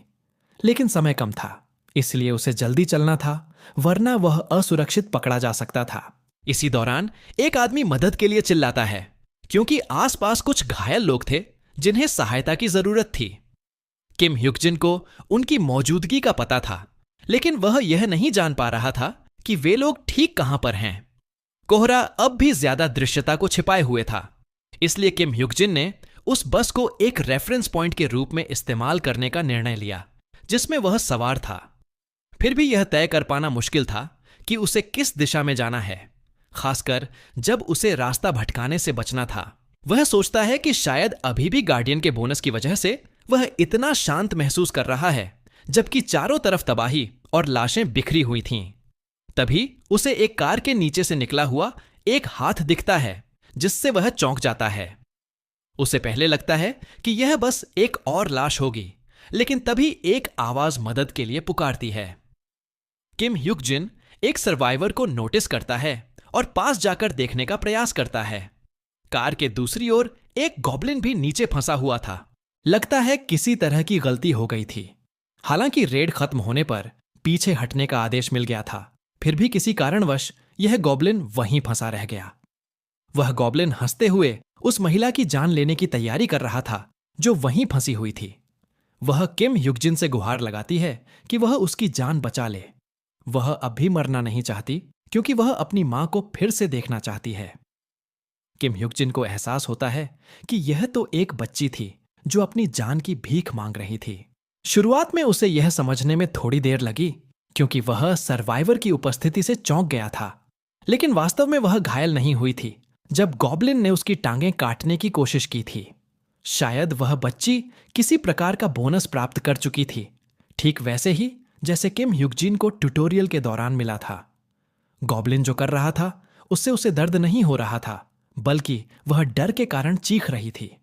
लेकिन समय कम था, इसलिए उसे जल्दी चलना था, वरना वह असुरक्षित पकड़ा जा सकता था। इसी दौरान एक आदमी मदद के लिए चिल्लाता है क्योंकि आसपास कुछ घायल लोग थे जिन्हें सहायता की जरूरत थी। किम ह्युकजिन को उनकी मौजूदगी का पता था, लेकिन वह यह नहीं जान पा रहा था कि वे लोग ठीक कहां पर हैं। कोहरा अब भी ज्यादा दृश्यता को छिपाए हुए था, इसलिए किम ह्युकजिन ने उस बस को एक रेफरेंस पॉइंट के रूप में इस्तेमाल करने का निर्णय लिया जिसमें वह सवार था। फिर भी यह तय कर पाना मुश्किल था कि उसे किस दिशा में जाना है, खासकर जब उसे रास्ता भटकाने से बचना था। वह सोचता है कि शायद अभी भी गार्डियन के बोनस की वजह से वह इतना शांत महसूस कर रहा है, जबकि चारों तरफ तबाही और लाशें बिखरी हुई थीं। तभी उसे एक कार के नीचे से निकला हुआ एक हाथ दिखता है, जिससे वह चौंक जाता है। उसे पहले लगता है कि यह बस एक और लाश होगी, लेकिन तभी एक आवाज मदद के लिए पुकारती है। किम ह्युक जिन एक सर्वाइवर को नोटिस करता है और पास जाकर देखने का प्रयास करता है। कार के दूसरी ओर एक गॉब्लिन भी नीचे फंसा हुआ था। लगता है किसी तरह की गलती हो गई थी। हालांकि रेड खत्म होने पर पीछे हटने का आदेश मिल गया था, फिर भी किसी कारणवश यह गॉब्लिन वहीं फंसा रह गया। वह गॉब्लिन हंसते हुए उस महिला की जान लेने की तैयारी कर रहा था जो वहीं फंसी हुई थी। वह किम ह्युक-जिन से गुहार लगाती है कि वह उसकी जान बचा ले। वह अब भी मरना नहीं चाहती क्योंकि वह अपनी मां को फिर से देखना चाहती है। किम ह्युक-जिन को एहसास होता है कि यह तो एक बच्ची थी जो अपनी जान की भीख मांग रही थी। शुरुआत में उसे यह समझने में थोड़ी देर लगी क्योंकि वह सर्वाइवर की उपस्थिति से चौंक गया था, लेकिन वास्तव में वह घायल नहीं हुई थी जब गॉब्लिन ने उसकी टांगें काटने की कोशिश की थी। शायद वह बच्ची किसी प्रकार का बोनस प्राप्त कर चुकी थी, ठीक वैसे ही जैसे किम ह्युक-जिन को ट्यूटोरियल के दौरान मिला था। गॉब्लिन जो कर रहा था उससे उसे दर्द नहीं हो रहा था, बल्कि वह डर के कारण चीख रही थी।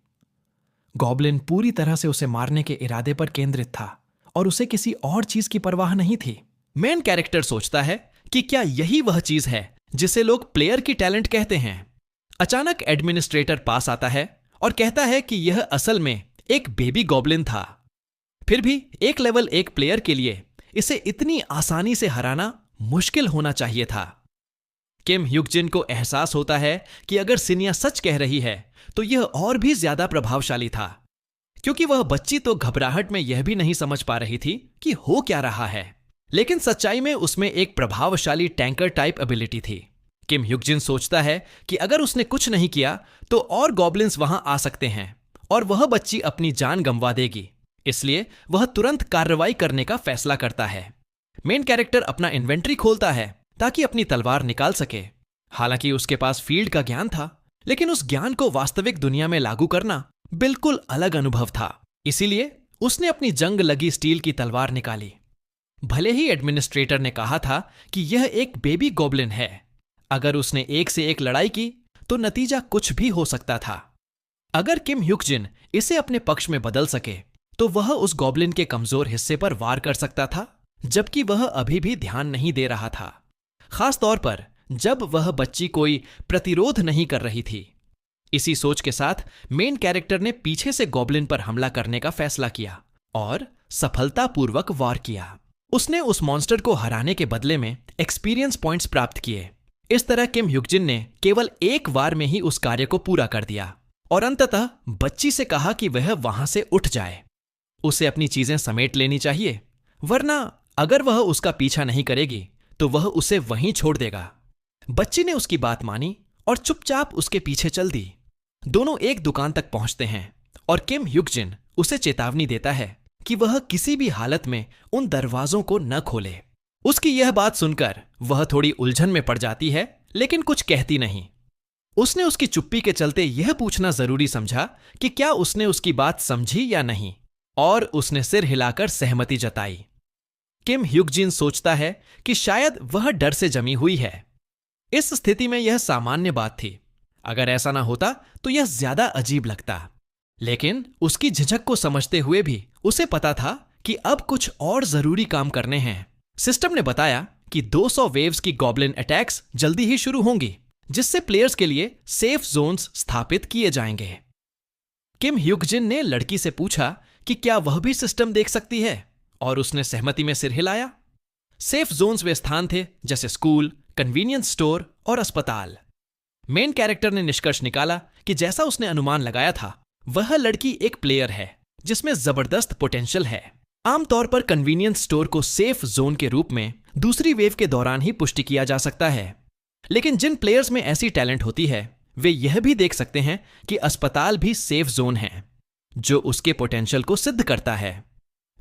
गॉब्लिन पूरी तरह से उसे मारने के इरादे पर केंद्रित था और उसे किसी और चीज की परवाह नहीं थी। मेन कैरेक्टर सोचता है कि क्या यही वह चीज है जिसे लोग प्लेयर की टैलेंट कहते हैं। अचानक एडमिनिस्ट्रेटर पास आता है और कहता है कि यह असल में एक बेबी गॉब्लिन था। फिर भी एक लेवल 1 प्लेयर के लिए इसे इतनी आसानी से हराना मुश्किल होना चाहिए था। किम ह्युक-जिन को एहसास होता है कि अगर सिनिया सच कह रही है तो यह और भी ज्यादा प्रभावशाली था, क्योंकि वह बच्ची तो घबराहट में यह भी नहीं समझ पा रही थी कि हो क्या रहा है, लेकिन सच्चाई में उसमें एक प्रभावशाली टैंकर टाइप एबिलिटी थी। किम ह्युक-जिन सोचता है कि अगर उसने कुछ नहीं किया तो और गॉब्लिन्स वहां आ सकते हैं और वह बच्ची अपनी जान गंवा देगी, इसलिए वह तुरंत कार्रवाई करने का फैसला करता है। मेन कैरेक्टर अपना इन्वेंट्री खोलता है ताकि अपनी तलवार निकाल सके। हालांकि उसके पास फील्ड का ज्ञान था, लेकिन उस ज्ञान को वास्तविक दुनिया में लागू करना बिल्कुल अलग अनुभव था। इसीलिए उसने अपनी जंग लगी स्टील की तलवार निकाली। भले ही एडमिनिस्ट्रेटर ने कहा था कि यह एक बेबी गॉब्लिन है, अगर उसने एक से एक लड़ाई की तो नतीजा कुछ भी हो सकता था। अगर किम ह्युक-जिन इसे अपने पक्ष में बदल सके तो वह उस गॉब्लिन के कमजोर हिस्से पर वार कर सकता था, जबकि वह अभी भी ध्यान नहीं दे रहा था, खास तौर पर जब वह बच्ची कोई प्रतिरोध नहीं कर रही थी। इसी सोच के साथ मेन कैरेक्टर ने पीछे से गॉब्लिन पर हमला करने का फैसला किया और सफलतापूर्वक वार किया। उसने उस मॉन्स्टर को हराने के बदले में एक्सपीरियंस पॉइंट्स प्राप्त किए। इस तरह किम ह्युक-जिन ने केवल एक वार में ही उस कार्य को पूरा कर दिया और अंततः बच्ची से कहा कि वह वहां से उठ जाए। उसे अपनी चीजें समेट लेनी चाहिए, वरना अगर वह उसका पीछा नहीं करेगी तो वह उसे वहीं छोड़ देगा। बच्ची ने उसकी बात मानी और चुपचाप उसके पीछे चल दी। दोनों एक दुकान तक पहुंचते हैं और किम ह्युक-जिन उसे चेतावनी देता है कि वह किसी भी हालत में उन दरवाजों को न खोले। उसकी यह बात सुनकर वह थोड़ी उलझन में पड़ जाती है, लेकिन कुछ कहती नहीं। उसने उसकी चुप्पी के चलते यह पूछना जरूरी समझा कि क्या उसने उसकी बात समझी या नहीं, और उसने सिर हिलाकर सहमति जताई। किम ह्युक-जिन सोचता है कि शायद वह डर से जमी हुई है। इस स्थिति में यह सामान्य बात थी। अगर ऐसा ना होता तो यह ज्यादा अजीब लगता, लेकिन उसकी झिझक को समझते हुए भी उसे पता था कि अब कुछ और जरूरी काम करने हैं। सिस्टम ने बताया कि 200 वेव्स की गॉब्लिन अटैक्स जल्दी ही शुरू होंगी, जिससे प्लेयर्स के लिए सेफ जोन्स स्थापित किए जाएंगे। किम ह्युक-जिन ने लड़की से पूछा कि क्या वह भी सिस्टम देख सकती है, और उसने सहमति में सिर हिलाया। सेफ जोन्स वे स्थान थे जैसे स्कूल, कन्वीनियंस स्टोर और अस्पताल। मेन कैरेक्टर ने निष्कर्ष निकाला कि जैसा उसने अनुमान लगाया था, वह लड़की एक प्लेयर है जिसमें जबरदस्त पोटेंशियल है। आमतौर पर कन्वीनियंस स्टोर को सेफ जोन के रूप में दूसरी वेव के दौरान ही पुष्टि किया जा सकता है, लेकिन जिन प्लेयर्स में ऐसी टैलेंट होती है वे यह भी देख सकते हैं कि अस्पताल भी सेफ जोन है, जो उसके पोटेंशियल को सिद्ध करता है।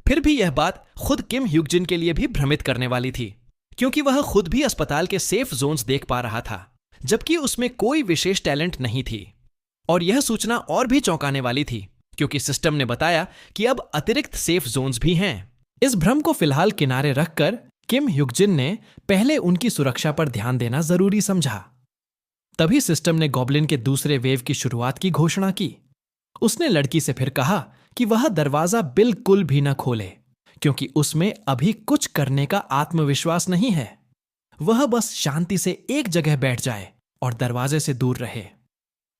फिर भी यह बात खुद किम ह्युक-जिन के लिए भी भ्रमित करने वाली थी, क्योंकि वह खुद भी अस्पताल के सेफ जोन्स देख पा रहा था, जबकि उसमें कोई विशेष टैलेंट नहीं थी। और यह सूचना और भी चौंकाने वाली थी, क्योंकि सिस्टम ने बताया कि अब अतिरिक्त सेफ जोन्स भी हैं। इस भ्रम को फिलहाल किनारे रखकर किम ह्युक-जिन ने पहले उनकी सुरक्षा पर ध्यान देना जरूरी समझा। तभी सिस्टम ने गॉब्लिन के दूसरे वेव की शुरुआत की घोषणा की। उसने लड़की से फिर कहा कि वह दरवाजा बिल्कुल भी न खोले, क्योंकि उसमें अभी कुछ करने का आत्मविश्वास नहीं है। वह बस शांति से एक जगह बैठ जाए और दरवाजे से दूर रहे।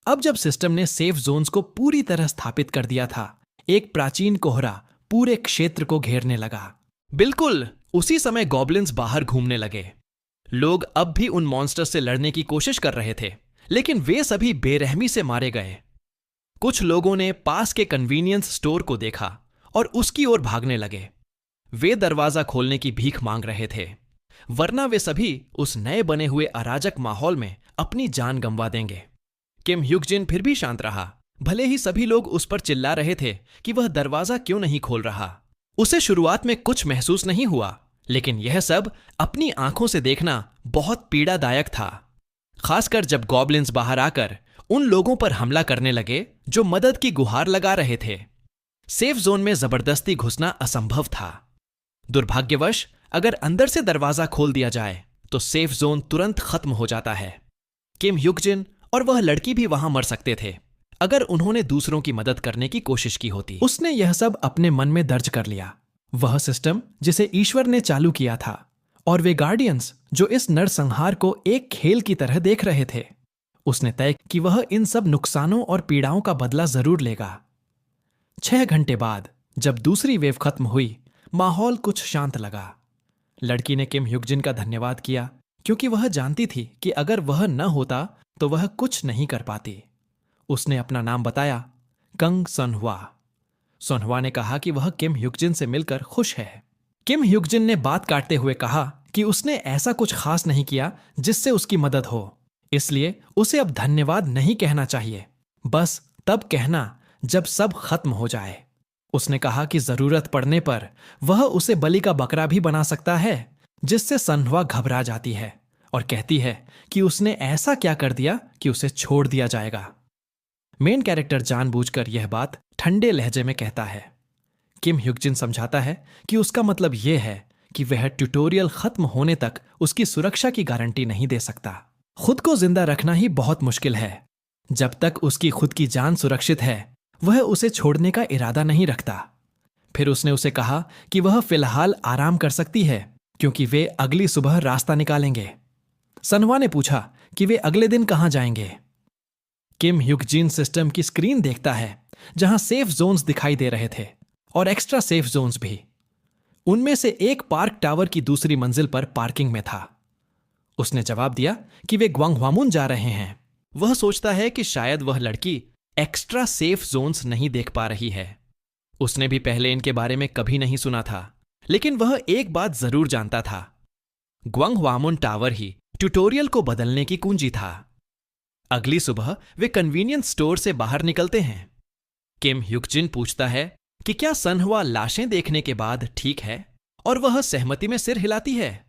अब जब सिस्टम ने सेफ जोन्स को पूरी तरह स्थापित कर दिया था, एक प्राचीन कोहरा पूरे क्षेत्र को घेरने लगा। बिल्कुल उसी समय गॉब्लिन्स बाहर घूमने लगे। लोग अब भी उन मॉन्स्टर से लड़ने की कोशिश कर रहे थे, लेकिन वे सभी बेरहमी से मारे गए। कुछ लोगों ने पास के कन्वीनियंस स्टोर को देखा और उसकी ओर भागने लगे। वे दरवाजा खोलने की भीख मांग रहे थे, वरना वे सभी उस नए बने हुए अराजक माहौल में अपनी जान गंवा देंगे। किम ह्युक-जिन फिर भी शांत रहा, भले ही सभी लोग उस पर चिल्ला रहे थे कि वह दरवाजा क्यों नहीं खोल रहा। उसे शुरुआत में कुछ महसूस नहीं हुआ, लेकिन यह सब अपनी आंखों से देखना बहुत पीड़ादायक था, खासकर जब गॉब्लिन्स बाहर आकर उन लोगों पर हमला करने लगे जो मदद की गुहार लगा रहे थे। सेफ जोन में जबरदस्ती घुसना असंभव था। दुर्भाग्यवश अगर अंदर से दरवाजा खोल दिया जाए तो सेफ जोन तुरंत खत्म हो जाता है। किम ह्युक-जिन और वह लड़की भी वहां मर सकते थे अगर उन्होंने दूसरों की मदद करने की कोशिश की होती। उसने यह सब अपने मन में दर्ज कर लिया, वह सिस्टम जिसे ईश्वर ने चालू किया था, और वे गार्डियंस जो इस नरसंहार को एक खेल की तरह देख रहे थे। उसने तय कि वह इन सब नुकसानों और पीड़ाओं का बदला जरूर लेगा। 6 घंटे बाद जब दूसरी वेव खत्म हुई, माहौल कुछ शांत लगा। लड़की ने किम ह्युक-जिन का धन्यवाद किया, क्योंकि वह जानती थी कि अगर वह न होता तो वह कुछ नहीं कर पाती। उसने अपना नाम बताया, कंग सनहुआ। सनहुआ ने कहा कि वह किम ह्युक-जिन से मिलकर खुश है। किम ह्युक-जिन ने बात काटते हुए कहा कि उसने ऐसा कुछ खास नहीं किया जिससे उसकी मदद हो, इसलिए उसे अब धन्यवाद नहीं कहना चाहिए, बस तब कहना जब सब खत्म हो जाए। उसने कहा कि जरूरत पड़ने पर वह उसे बलि का बकरा भी बना सकता है, जिससे सनहुआ घबरा जाती है और कहती है कि उसने ऐसा क्या कर दिया कि उसे छोड़ दिया जाएगा। मेन कैरेक्टर जानबूझकर यह बात ठंडे लहजे में कहता है। किम ह्युक-जिन समझाता है कि उसका मतलब यह है कि वह ट्यूटोरियल खत्म होने तक उसकी सुरक्षा की गारंटी नहीं दे सकता। खुद को जिंदा रखना ही बहुत मुश्किल है। जब तक उसकी खुद की जान सुरक्षित है, वह उसे छोड़ने का इरादा नहीं रखता। फिर उसने उसे कहा कि वह फिलहाल आराम कर सकती है, क्योंकि वे अगली सुबह रास्ता निकालेंगे। सनहुआ ने पूछा कि वे अगले दिन कहां जाएंगे। किम ह्युक-जिन सिस्टम की स्क्रीन देखता है, जहां सेफ जोन्स दिखाई दे रहे थे और एक्स्ट्रा सेफ जोन्स भी। उनमें से एक पार्क टावर की दूसरी मंजिल पर पार्किंग में था। उसने जवाब दिया कि वे ग्वांगह्वामुन जा रहे हैं। वह सोचता है कि शायद वह लड़की एक्स्ट्रा सेफ जोन्स नहीं देख पा रही है। उसने भी पहले इनके बारे में कभी नहीं सुना था, लेकिन वह एक बात जरूर जानता था, ग्वांगह्वामुन टावर ही ट्यूटोरियल को बदलने की कुंजी था। अगली सुबह वे कन्वीनियंस स्टोर से बाहर निकलते हैं। किम ह्युक-जिन पूछता है कि क्या सनहुआ लाशें देखने के बाद ठीक है, और वह सहमति में सिर हिलाती है।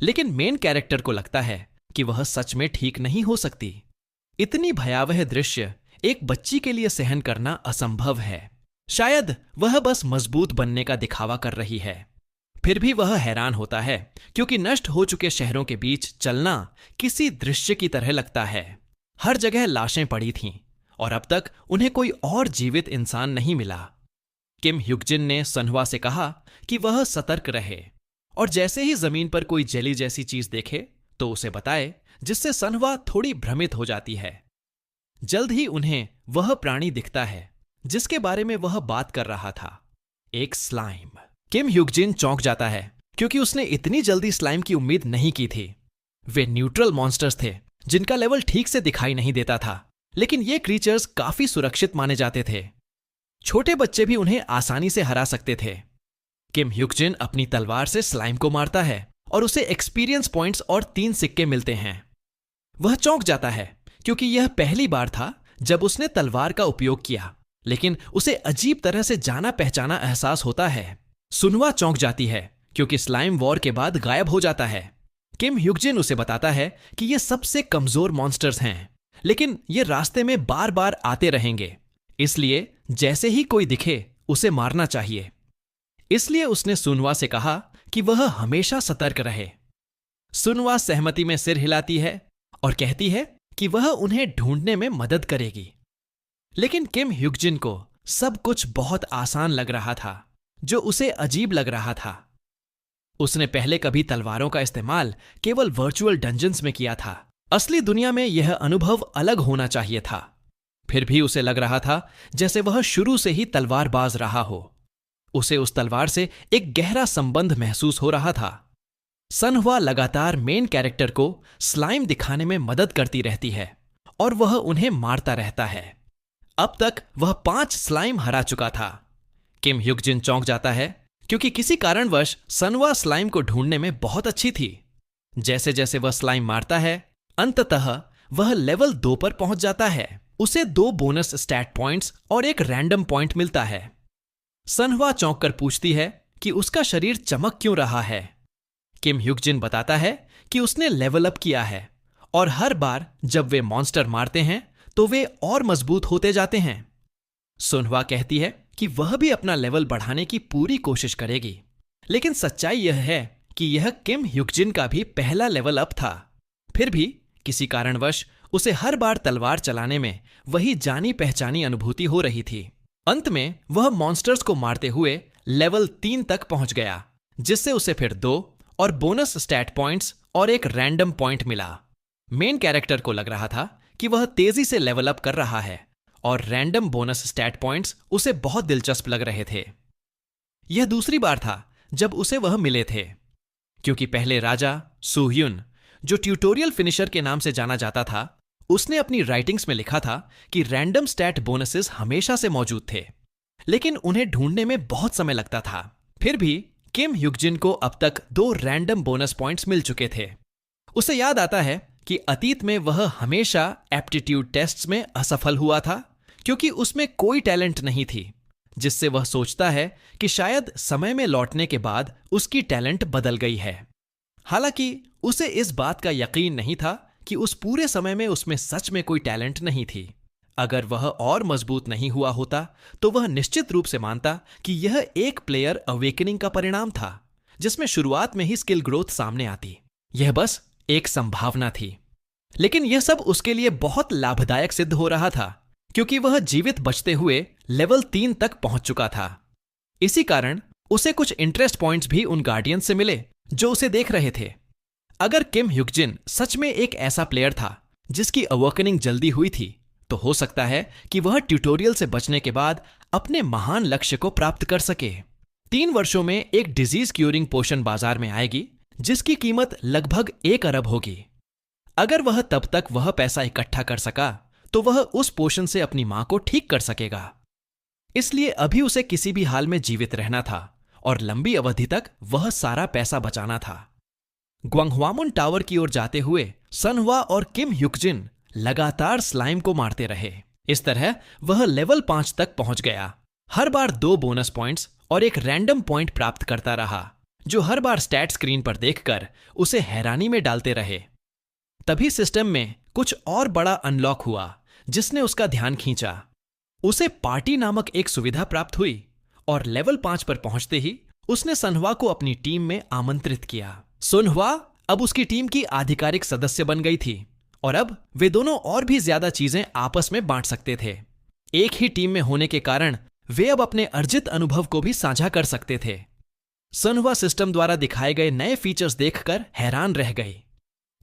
लेकिन मेन कैरेक्टर को लगता है कि वह सच में ठीक नहीं हो सकती। इतनी भयावह दृश्य एक बच्ची के लिए सहन करना असंभव है। शायद वह बस मजबूत बनने का दिखावा कर रही है। फिर भी वह हैरान होता है, क्योंकि नष्ट हो चुके शहरों के बीच चलना किसी दृश्य की तरह लगता है। हर जगह लाशें पड़ी थीं और अब तक उन्हें कोई और जीवित इंसान नहीं मिला। किम ह्युक-जिन ने सनहुआ से कहा कि वह सतर्क रहे और जैसे ही जमीन पर कोई जेली जैसी चीज देखे तो उसे बताए, जिससे सनहुआ थोड़ी भ्रमित हो जाती है। जल्द ही उन्हें वह प्राणी दिखता है जिसके बारे में वह बात कर रहा था, एक स्लाइम। किम ह्युक-जिन चौंक जाता है, क्योंकि उसने इतनी जल्दी स्लाइम की उम्मीद नहीं की थी। वे न्यूट्रल मॉन्स्टर्स थे जिनका लेवल ठीक से दिखाई नहीं देता था, लेकिन ये क्रीचर्स काफी सुरक्षित माने जाते थे। छोटे बच्चे भी उन्हें आसानी से हरा सकते थे। किम ह्युक-जिन अपनी तलवार से स्लाइम को मारता है और उसे एक्सपीरियंस पॉइंट्स और 3 सिक्के मिलते हैं। वह चौंक जाता है, क्योंकि यह पहली बार था जब उसने तलवार का उपयोग किया, लेकिन उसे अजीब तरह से जाना पहचाना एहसास होता है। सुनवा चौंक जाती है, क्योंकि स्लाइम वॉर के बाद गायब हो जाता है। किम ह्युक-जिन उसे बताता है कि ये सबसे कमजोर मॉन्स्टर्स हैं, लेकिन ये रास्ते में बार बार आते रहेंगे, इसलिए जैसे ही कोई दिखे उसे मारना चाहिए। इसलिए उसने सुनवा से कहा कि वह हमेशा सतर्क रहे। सुनवा सहमति में सिर हिलाती है और कहती है कि वह उन्हें ढूंढने में मदद करेगी। लेकिन किम ह्युकजिन को सब कुछ बहुत आसान लग रहा था, जो उसे अजीब लग रहा था। उसने पहले कभी तलवारों का इस्तेमाल केवल वर्चुअल डंजन्स में किया था। असली दुनिया में यह अनुभव अलग होना चाहिए था। फिर भी उसे लग रहा था जैसे वह शुरू से ही तलवारबाज रहा हो। उसे उस तलवार से एक गहरा संबंध महसूस हो रहा था। सनहुआ लगातार मेन कैरेक्टर को स्लाइम दिखाने में मदद करती रहती है और वह उन्हें मारता रहता है। अब तक वह 5 स्लाइम हरा चुका था। किम ह्युकजिन चौंक जाता है क्योंकि किसी कारणवश सनहुआ स्लाइम को ढूंढने में बहुत अच्छी थी। जैसे जैसे वह स्लाइम मारता है, अंततः वह लेवल 2 पर पहुंच जाता है। उसे 2 बोनस स्टैट पॉइंट्स और एक रैंडम पॉइंट मिलता है। सनहुआ चौंक कर पूछती है कि उसका शरीर चमक क्यों रहा है। किम ह्युकजिन बताता है कि उसने लेवल अप किया है और हर बार जब वे मॉन्स्टर मारते हैं तो वे और मजबूत होते जाते हैं। सनहुआ कहती है कि वह भी अपना लेवल बढ़ाने की पूरी कोशिश करेगी, लेकिन सच्चाई यह है कि यह किम ह्युकजिन का भी पहला लेवल अप था। फिर भी किसी कारणवश उसे हर बार तलवार चलाने में वही जानी पहचानी अनुभूति हो रही थी। अंत में वह मॉन्स्टर्स को मारते हुए लेवल 3 तक पहुंच गया, जिससे उसे फिर 2 और बोनस स्टैट पॉइंट्स और एक रैंडम पॉइंट मिला। मेन कैरेक्टर को लग रहा था कि वह तेजी से लेवल अप कर रहा है और रैंडम बोनस स्टैट पॉइंट्स उसे बहुत दिलचस्प लग रहे थे। यह दूसरी बार था जब उसे वह मिले थे, क्योंकि पहले राजा सुह्युन, जो ट्यूटोरियल फिनिशर के नाम से जाना जाता था, उसने अपनी राइटिंग्स में लिखा था कि रैंडम स्टैट बोनसेस हमेशा से मौजूद थे, लेकिन उन्हें ढूंढने में बहुत समय लगता था। फिर भी किम ह्युकजिन को अब तक 2 रैंडम बोनस पॉइंट्स मिल चुके थे। उसे याद आता है कि अतीत में वह हमेशा एप्टीट्यूड टेस्ट्स में असफल हुआ था, क्योंकि उसमें कोई टैलेंट नहीं थी, जिससे वह सोचता है कि शायद समय में लौटने के बाद उसकी टैलेंट बदल गई है। हालांकि उसे इस बात का यकीन नहीं था कि उस पूरे समय में उसमें सच में कोई टैलेंट नहीं थी। अगर वह और मजबूत नहीं हुआ होता तो वह निश्चित रूप से मानता कि यह एक प्लेयर अवेकनिंग का परिणाम था, जिसमें शुरुआत में ही स्किल ग्रोथ सामने आती। यह बस एक संभावना थी, लेकिन यह सब उसके लिए बहुत लाभदायक सिद्ध हो रहा था, क्योंकि वह जीवित बचते हुए लेवल 3 तक पहुंच चुका था। इसी कारण उसे कुछ इंटरेस्ट पॉइंट्स भी उन गार्डियन से मिले जो उसे देख रहे थे। अगर किम ह्युकजिन सच में एक ऐसा प्लेयर था जिसकी अवेकनिंग जल्दी हुई थी, तो हो सकता है कि वह ट्यूटोरियल से बचने के बाद अपने महान लक्ष्य को प्राप्त कर सके। 3 वर्षों में एक डिजीज क्यूरिंग पोशन बाजार में आएगी, जिसकी कीमत लगभग 1 अरब होगी। अगर वह तब तक वह पैसा इकट्ठा कर सका तो वह उस पोशन से अपनी मां को ठीक कर सकेगा। इसलिए अभी उसे किसी भी हाल में जीवित रहना था और लंबी अवधि तक वह सारा पैसा बचाना था। ग्वांगह्वामुन टावर की ओर जाते हुए सनहुआ और किम ह्युकजिन लगातार स्लाइम को मारते रहे। इस तरह वह लेवल 5 तक पहुंच गया। हर बार 2 बोनस पॉइंट्स और एक रैंडम पॉइंट प्राप्त करता रहा, जो हर बार स्टैट स्क्रीन पर देखकर उसे हैरानी में डालते रहे। तभी सिस्टम में कुछ और बड़ा अनलॉक हुआ, जिसने उसका ध्यान खींचा। उसे पार्टी नामक एक सुविधा प्राप्त हुई और लेवल 5 पर पहुंचते ही उसने सनहुआ को अपनी टीम में आमंत्रित किया। सनहुआ अब उसकी टीम की आधिकारिक सदस्य बन गई थी और अब वे दोनों और भी ज्यादा चीजें आपस में बांट सकते थे। एक ही टीम में होने के कारण वे अब अपने अर्जित अनुभव को भी साझा कर सकते थे। सनहुआ सिस्टम द्वारा दिखाए गए नए फीचर्स देखकर हैरान रह गई।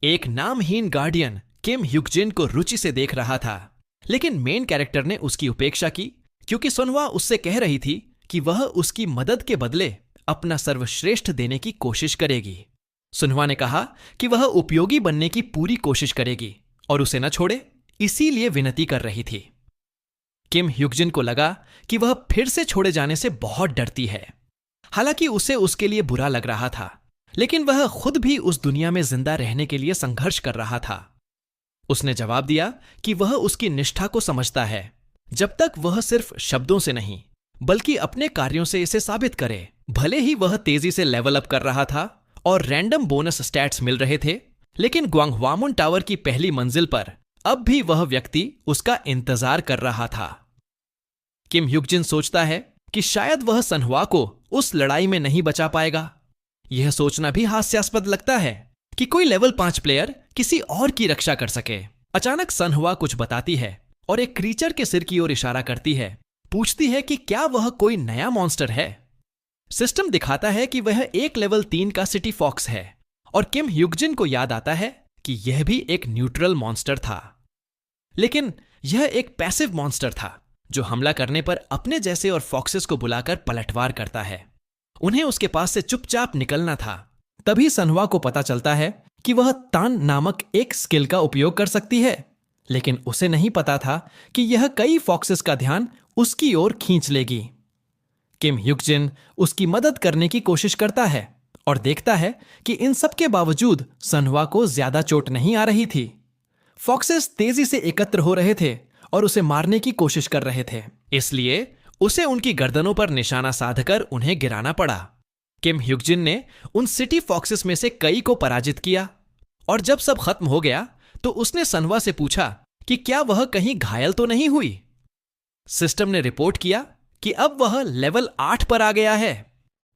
एक नामहीन गार्डियन किम ह्युकजिन को रुचि से देख रहा था, लेकिन मेन कैरेक्टर ने उसकी उपेक्षा की, क्योंकि सनहुआ उससे कह रही थी कि वह उसकी मदद के बदले अपना सर्वश्रेष्ठ देने की कोशिश करेगी। सनहुआ ने कहा कि वह उपयोगी बनने की पूरी कोशिश करेगी और उसे न छोड़े, इसीलिए विनती कर रही थी। किम ह्युकजिन को लगा कि वह फिर से छोड़े जाने से बहुत डरती है। हालांकि उसे उसके लिए बुरा लग रहा था, लेकिन वह खुद भी उस दुनिया में जिंदा रहने के लिए संघर्ष कर रहा था। उसने जवाब दिया कि वह उसकी निष्ठा को समझता है, जब तक वह सिर्फ शब्दों से नहीं बल्कि अपने कार्यों से इसे साबित करे। भले ही वह तेजी से लेवल अप कर रहा था और रैंडम बोनस स्टैट्स मिल रहे थे, लेकिन ग्वांगह्वामुन टावर की पहली मंजिल पर अब भी वह व्यक्ति उसका इंतजार कर रहा था। किम ह्युकजिन सोचता है कि शायद वह सनहुआ को उस लड़ाई में नहीं बचा पाएगा। यह सोचना भी हास्यास्पद लगता है कि कोई लेवल 5 प्लेयर किसी और की रक्षा कर सके। अचानक सनहुआ कुछ बताती है और एक क्रीचर के सिर की ओर इशारा करती है, पूछती है कि क्या वह कोई नया मॉन्स्टर है। सिस्टम दिखाता है कि वह एक लेवल 3 का सिटी फॉक्स है और किम ह्युकजिन को याद आता है कि यह भी एक न्यूट्रल मॉन्स्टर था, लेकिन यह एक पैसिव मॉन्स्टर था जो हमला करने पर अपने जैसे और फॉक्सेस को बुलाकर पलटवार करता है। उन्हें उसके पास से चुपचाप निकलना था। तभी सनहुआ को पता चलता है कि वह तान नामक एक स्किल का उपयोग कर सकती है, लेकिन उसे नहीं पता था कि यह कई फॉक्सेस का ध्यान उसकी ओर खींच लेगी। किम ह्युकजिन उसकी मदद करने की कोशिश करता है और देखता है कि इन सब के बावजूद सनहुआ को ज्यादा चोट नहीं आ रही थी। फॉक्सेस तेजी से एकत्र हो रहे थे और उसे मारने की कोशिश कर रहे थे, इसलिए उसे उनकी गर्दनों पर निशाना साधकर उन्हें गिराना पड़ा। किम ह्युकजिन ने उन सिटी फॉक्सेस में से कई को पराजित किया और जब सब खत्म हो गया तो उसने सनहुआ से पूछा कि क्या वह कहीं घायल तो नहीं हुई। सिस्टम ने रिपोर्ट किया कि अब वह लेवल 8 पर आ गया है।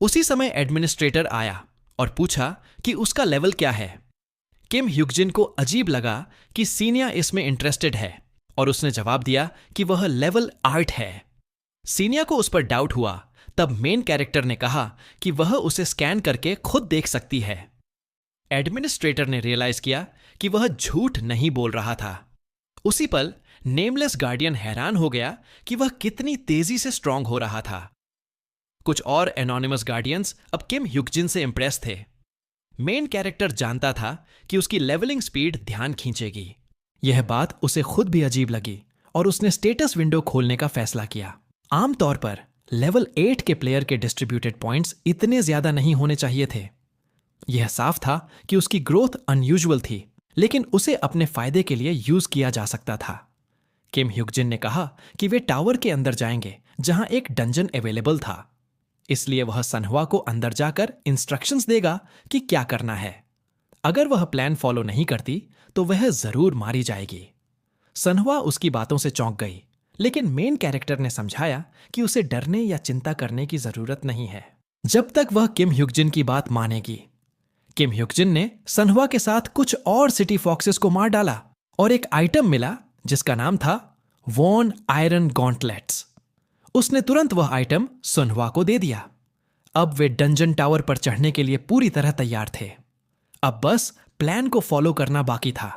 उसी समय एडमिनिस्ट्रेटर आया और पूछा कि उसका लेवल क्या है। किम ह्युकजिन को अजीब लगा कि सीनिया इसमें इंटरेस्टेड है और उसने जवाब दिया कि वह लेवल 8 है। सीनिया को उस पर डाउट हुआ। तब मेन कैरेक्टर ने कहा कि वह उसे स्कैन करके खुद देख सकती है। एडमिनिस्ट्रेटर ने रियलाइज किया कि वह झूठ नहीं बोल रहा था। उसी पल नेमलेस गार्डियन हैरान हो गया कि वह कितनी तेजी से स्ट्रांग हो रहा था। कुछ और एनोनिमस गार्डियंस अब किम ह्युकजिन से इंप्रेस थे। मेन कैरेक्टर जानता था कि उसकी लेवलिंग स्पीड ध्यान खींचेगी। यह बात उसे खुद भी अजीब लगी और उसने स्टेटस विंडो खोलने का फैसला किया। आमतौर पर लेवल 8 के प्लेयर के डिस्ट्रीब्यूटेड पॉइंट्स इतने ज्यादा नहीं होने चाहिए थे। यह साफ था कि उसकी ग्रोथ अनयूजुअल थी, लेकिन उसे अपने फायदे के लिए यूज किया जा सकता था। किम ह्युकजिन ने कहा कि वे टावर के अंदर जाएंगे जहां एक डंजन अवेलेबल था, इसलिए वह सनहुआ को अंदर जाकर इंस्ट्रक्शंस देगा कि क्या करना है। अगर वह प्लान फॉलो नहीं करती तो वह जरूर मारी जाएगी। सनहुआ उसकी बातों से चौंक गई, लेकिन मेन कैरेक्टर ने समझाया कि उसे डरने या चिंता करने की जरूरत नहीं है जब तक वह किम ह्युकजिन की बात मानेगी। किम ह्युकजिन ने सनहुआ के साथ कुछ और सिटी फॉक्सेस को मार डाला और एक आइटम मिला जिसका नाम था वॉन आयरन गॉन्टलेट्स। उसने तुरंत वह आइटम सनहुआ को दे दिया। अब वे डंजन टावर पर चढ़ने के लिए पूरी तरह तैयार थे। अब बस प्लान को फॉलो करना बाकी था।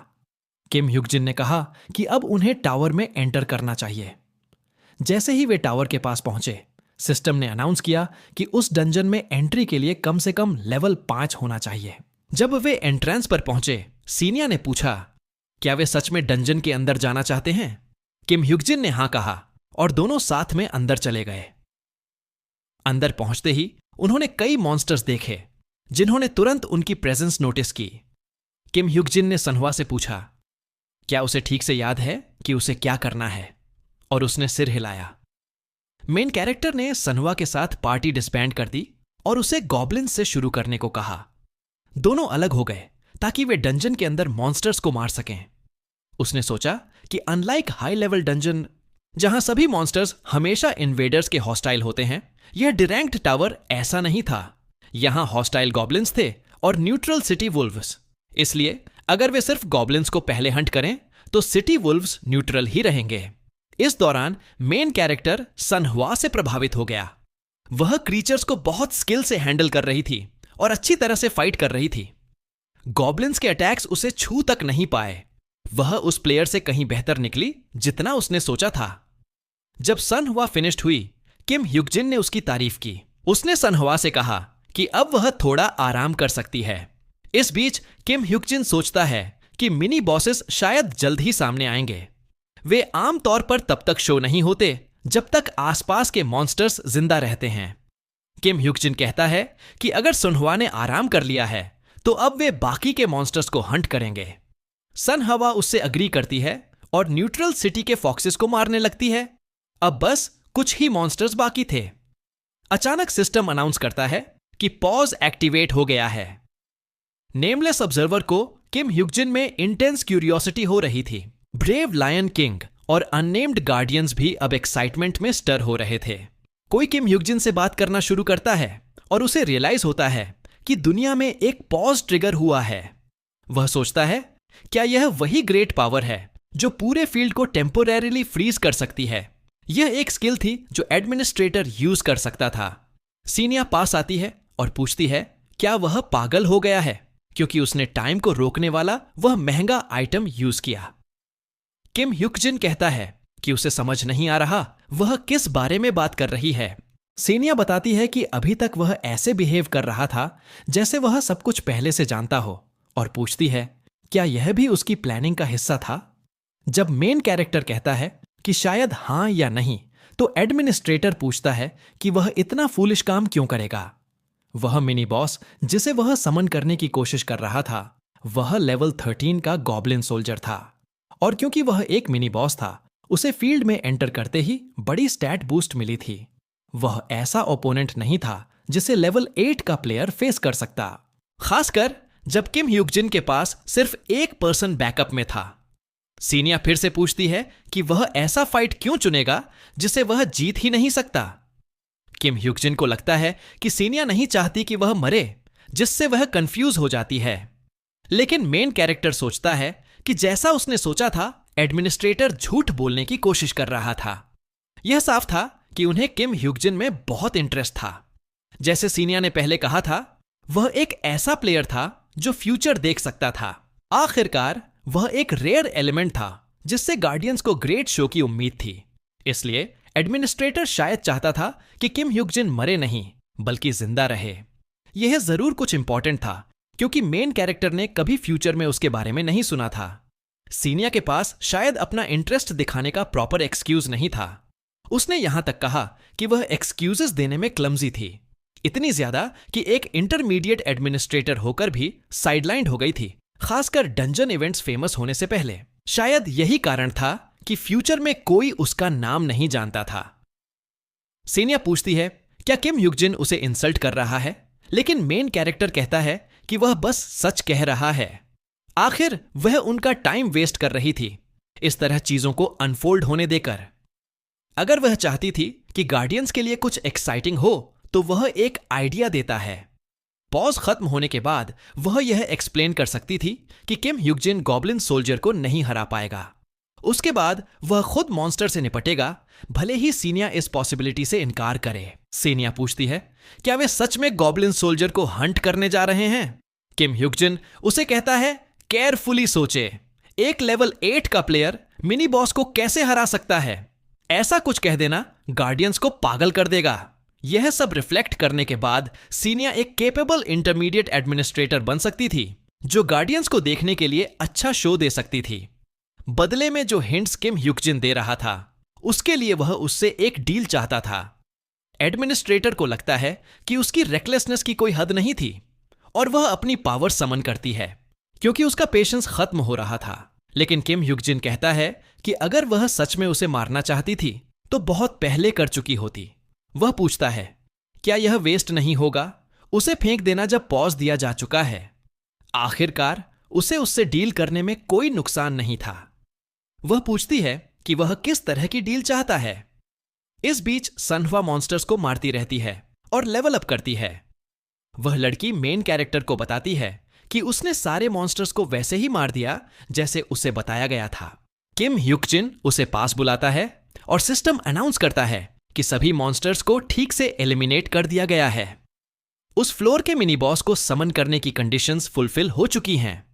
किम ह्युकजिन ने कहा कि अब उन्हें टावर में एंटर करना चाहिए। जैसे ही वे टावर के पास पहुंचे, सिस्टम ने अनाउंस किया कि उस डंजन में एंट्री के लिए कम से कम लेवल 5 होना चाहिए। जब वे एंट्रेंस पर पहुंचे, सीनिया ने पूछा, क्या वे सच में डंजन के अंदर जाना चाहते हैं? किम ह्युकजिन ने हां कहा और दोनों साथ में अंदर चले गए। अंदर पहुंचते ही उन्होंने कई मॉन्स्टर्स देखे जिन्होंने तुरंत उनकी प्रेजेंस नोटिस की। किम ह्युकजिन ने सनहुआ से पूछा, क्या उसे ठीक से याद है कि उसे क्या करना है? और उसने सिर हिलाया। मेन कैरेक्टर ने सनहुआ के साथ पार्टी डिसबैंड कर दी और उसे गॉब्लिन्स से शुरू करने को कहा। दोनों अलग हो गए ताकि वे डंजन के अंदर मॉन्स्टर्स को मार सकें। उसने सोचा कि अनलाइक हाई लेवल डंजन जहां सभी मॉन्स्टर्स हमेशा इन्वेडर्स के हॉस्टाइल होते हैं, यह डिरैंक्ड टावर ऐसा नहीं था। यहां हॉस्टाइल गॉब्लिन्स थे और न्यूट्रल सिटी वुल्व्स। इसलिए अगर वे सिर्फ गॉब्लिन्स को पहले हंट करें तो सिटी वुल्व्स न्यूट्रल ही रहेंगे। इस दौरान मेन कैरेक्टर सनहुआ से प्रभावित हो गया। वह क्रीचर्स को बहुत स्किल से हैंडल कर रही थी और अच्छी तरह से फाइट कर रही थी। गॉब्लिन्स के अटैक्स उसे छू तक नहीं पाए। वह उस प्लेयर से कहीं बेहतर निकली जितना उसने सोचा था। जब सनहुआ फिनिश्ड हुई, किम ह्युकजिन ने उसकी तारीफ की। उसने सनहुआ से कहा कि अब वह थोड़ा आराम कर सकती है। इस बीच किम ह्युकजिन सोचता है कि मिनी बॉसेस शायद जल्द ही सामने आएंगे। वे आमतौर पर तब तक शो नहीं होते जब तक आसपास के मॉन्स्टर्स जिंदा रहते हैं। किम ह्युकजिन कहता है कि अगर सनहुआ ने आराम कर लिया है तो अब वे बाकी के मॉन्स्टर्स को हंट करेंगे। सनहुआ उससे अग्री करती है और न्यूट्रल सिटी के फॉक्सेस को मारने लगती है। अब बस कुछ ही मॉन्स्टर्स बाकी थे। अचानक सिस्टम अनाउंस करता है कि पॉज एक्टिवेट हो गया है। नेमलेस ऑब्जर्वर को किम ह्युकजिन में इंटेंस क्यूरियोसिटी हो रही थी। ब्रेव लायन किंग और अननेम्ड गार्डियंस भी अब एक्साइटमेंट में स्टर हो रहे थे। कोई किम ह्युकजिन से बात करना शुरू करता है और उसे रियलाइज होता है कि दुनिया में एक पॉज ट्रिगर हुआ है। वह सोचता है, क्या यह वही ग्रेट पावर है जो पूरे फील्ड को टेम्पोरेरीली फ्रीज कर सकती है। यह एक स्किल थी जो एडमिनिस्ट्रेटर यूज कर सकता था। सीनिया पास आती है और पूछती है क्या वह पागल हो गया है क्योंकि उसने टाइम को रोकने वाला वह महंगा आइटम यूज किया। किम ह्युकजिन कहता है कि उसे समझ नहीं आ रहा वह किस बारे में बात कर रही है। सीनिया बताती है कि अभी तक वह ऐसे बिहेव कर रहा था जैसे वह सब कुछ पहले से जानता हो और पूछती है क्या यह भी उसकी प्लानिंग का हिस्सा था। जब मेन कैरेक्टर कहता है कि शायद हां या नहीं, तो एडमिनिस्ट्रेटर पूछता है कि वह इतना फूलिश काम क्यों करेगा। वह मिनी बॉस जिसे वह समन करने की कोशिश कर रहा था वह लेवल 13 का गॉब्लिन सोल्जर था, और क्योंकि वह एक मिनी बॉस था उसे फील्ड में एंटर करते ही बड़ी स्टैट बूस्ट मिली थी। वह ऐसा ओपोनेंट नहीं था जिसे लेवल 8 का प्लेयर फेस कर सकता, खासकर जब किम ह्युकजिन के पास सिर्फ एक पर्सन बैकअप में था। सीनिया फिर से पूछती है कि वह ऐसा फाइट क्यों चुनेगा जिसे वह जीत ही नहीं सकता। किम ह्युकजिन को लगता है कि सीनिया नहीं चाहती कि वह मरे, जिससे वह कंफ्यूज हो जाती है। लेकिन मेन कैरेक्टर सोचता है कि जैसा उसने सोचा था एडमिनिस्ट्रेटर झूठ बोलने की कोशिश कर रहा था। यह साफ था कि उन्हें किम ह्युकजिन में बहुत इंटरेस्ट था। जैसे सीनिया ने पहले कहा था, वह एक ऐसा प्लेयर था जो फ्यूचर देख सकता था। आखिरकार वह एक रेयर एलिमेंट था जिससे गार्डियंस को ग्रेट शो की उम्मीद थी। इसलिए एडमिनिस्ट्रेटर शायद चाहता था कि किम ह्युकजिन मरे नहीं बल्कि जिंदा रहे। यह जरूर कुछ इंपॉर्टेंट था क्योंकि मेन कैरेक्टर ने कभी फ्यूचर में उसके बारे में नहीं सुना था। सीनिया के पास शायद अपना इंटरेस्ट दिखाने का प्रॉपर एक्सक्यूज नहीं था। उसने यहां तक कहा कि वह एक्सक्यूजेस देने में क्लमजी थी, इतनी ज्यादा कि एक इंटरमीडिएट एडमिनिस्ट्रेटर होकर भी साइडलाइंड हो गई थी, खासकर डंजन इवेंट्स फेमस होने से पहले। शायद यही कारण था कि फ्यूचर में कोई उसका नाम नहीं जानता था। सीनिया पूछती है क्या किम ह्युकजिन उसे इंसल्ट कर रहा है, लेकिन मेन कैरेक्टर कहता है कि वह बस सच कह रहा है। आखिर वह उनका टाइम वेस्ट कर रही थी इस तरह चीजों को अनफोल्ड होने देकर। अगर वह चाहती थी कि गार्डियंस के लिए कुछ एक्साइटिंग हो तो वह एक आइडिया देता है। पॉज खत्म होने के बाद वह यह एक्सप्लेन कर सकती थी कि किम ह्युकजिन गॉब्लिन सोल्जर को नहीं हरा पाएगा। उसके बाद वह खुद मॉन्स्टर से निपटेगा, भले ही सीनिया इस पॉसिबिलिटी से इनकार करे। सीनिया पूछती है क्या वे सच में गॉब्लिन सोल्जर को हंट करने जा रहे हैं। किम ह्युकजिन उसे कहता है केयरफुली सोचे, एक लेवल 8 का प्लेयर मिनी बॉस को कैसे हरा सकता है। ऐसा कुछ कह देना गार्डियंस को पागल कर देगा। यह सब रिफ्लेक्ट करने के बाद सीनिया एक केपेबल इंटरमीडिएट एडमिनिस्ट्रेटर बन सकती थी जो गार्डियंस को देखने के लिए अच्छा शो दे सकती थी। बदले में जो हिंट्स किम ह्युकजिन दे रहा था उसके लिए वह उससे एक डील चाहता था। एडमिनिस्ट्रेटर को लगता है कि उसकी रेकलेसनेस की कोई हद नहीं थी और वह अपनी पावर समन करती है क्योंकि उसका पेशेंस खत्म हो रहा था। लेकिन किम ह्युकजिन कहता है कि अगर वह सच में उसे मारना चाहती थी तो बहुत पहले कर चुकी होती। वह पूछता है क्या यह वेस्ट नहीं होगा उसे फेंक देना जब पॉज दिया जा चुका है। आखिरकार उसे उससे डील करने में कोई नुकसान नहीं था। वह पूछती है कि वह किस तरह की डील चाहता है। इस बीच सनहुआ मॉन्स्टर्स को मारती रहती है और लेवल अप करती है। वह लड़की मेन कैरेक्टर को बताती है कि उसने सारे मॉन्स्टर्स को वैसे ही मार दिया जैसे उसे बताया गया था। किम ह्युकजिन उसे पास बुलाता है और सिस्टम अनाउंस करता है कि सभी मॉन्स्टर्स को ठीक से एलिमिनेट कर दिया गया है। उस फ्लोर के मिनी बॉस को समन करने की कंडीशंस फुलफिल हो चुकी हैं।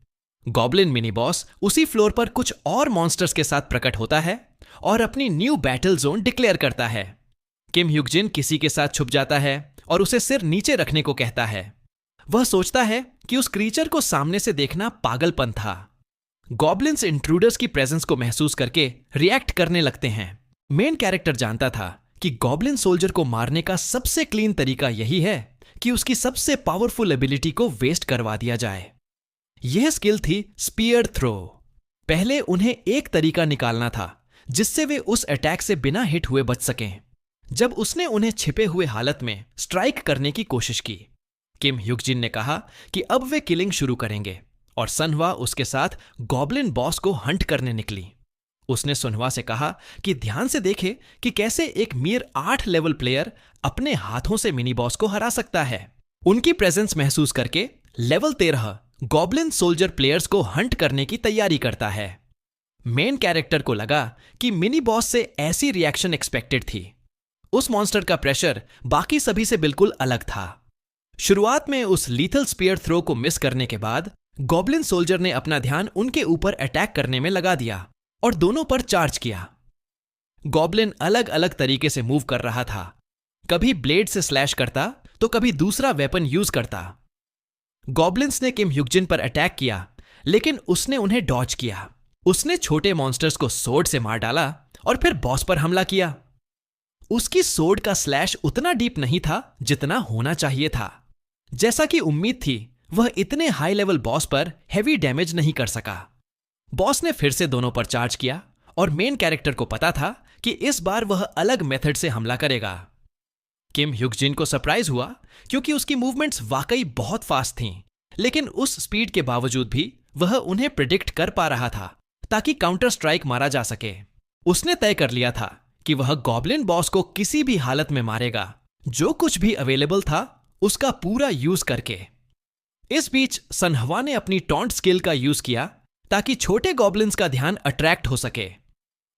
गॉब्लिन मिनी बॉस उसी फ्लोर पर कुछ और मॉन्स्टर्स के साथ प्रकट होता है और अपनी न्यू बैटल जोन डिक्लेयर करता है। किम ह्युकजिन किसी के साथ छुप जाता है और उसे सिर नीचे रखने को कहता है। वह सोचता है कि उस क्रीचर को सामने से देखना पागलपन था। गॉब्लिन्स इंट्रूडर्स की प्रेजेंस को महसूस करके रिएक्ट करने लगते हैं। मेन कैरेक्टर जानता था कि गॉब्लिन सोल्जर को मारने का सबसे क्लीन तरीका यही है कि उसकी सबसे पावरफुल एबिलिटी को वेस्ट करवा दिया जाए। यह स्किल थी स्पीयर थ्रो। पहले उन्हें एक तरीका निकालना था जिससे वे उस अटैक से बिना हिट हुए बच सकें। जब उसने उन्हें छिपे हुए हालत में स्ट्राइक करने की कोशिश की, किम ह्युकजिन ने कहा कि अब वे किलिंग शुरू करेंगे और सनहुआ उसके साथ गॉब्लिन बॉस को हंट करने निकली। उसने सनहुआ से कहा कि ध्यान से देखे कि कैसे एक मीर 8 लेवल प्लेयर अपने हाथों से मिनी बॉस को हरा सकता है। उनकी प्रेजेंस महसूस करके लेवल 13 गॉब्लिन सोल्जर प्लेयर्स को हंट करने की तैयारी करता है। मेन कैरेक्टर को लगा कि मिनी बॉस से ऐसी रिएक्शन एक्सपेक्टेड थी। उस मॉन्स्टर का प्रेशर बाकी सभी से बिल्कुल अलग था। शुरुआत में उस लीथल स्पीयर थ्रो को मिस करने के बाद गॉब्लिन सोल्जर ने अपना ध्यान उनके ऊपर अटैक करने में लगा दिया और दोनों पर चार्ज किया। गॉब्लिन अलग अलग तरीके से मूव कर रहा था, कभी ब्लेड से स्लैश करता तो कभी दूसरा वेपन यूज करता। गॉब्लिन्स ने किम ह्युक्जिन पर अटैक किया, लेकिन उसने उन्हें डॉज किया। उसने छोटे मॉन्स्टर्स को सोर्ड से मार डाला और फिर बॉस पर हमला किया। उसकी सोर्ड का स्लैश उतना डीप नहीं था जितना होना चाहिए था। जैसा कि उम्मीद थी, वह इतने हाई लेवल बॉस पर हैवी डैमेज नहीं कर सका। बॉस ने फिर से दोनों पर चार्ज किया और मेन कैरेक्टर को पता था कि इस बार वह अलग मेथड से हमला करेगा। किम ह्युक्जिन को सरप्राइज हुआ क्योंकि उसकी मूवमेंट्स वाकई बहुत फास्ट थीं, लेकिन उस स्पीड के बावजूद भी वह उन्हें प्रिडिक्ट कर पा रहा था ताकि काउंटर स्ट्राइक मारा जा सके। उसने तय कर लिया था कि वह गॉब्लिन बॉस को किसी भी हालत में मारेगा, जो कुछ भी अवेलेबल था उसका पूरा यूज करके। इस बीच सनहवा ने अपनी टॉन्ट स्किल का यूज किया ताकि छोटे गॉब्लिन्स का ध्यान अट्रैक्ट हो सके।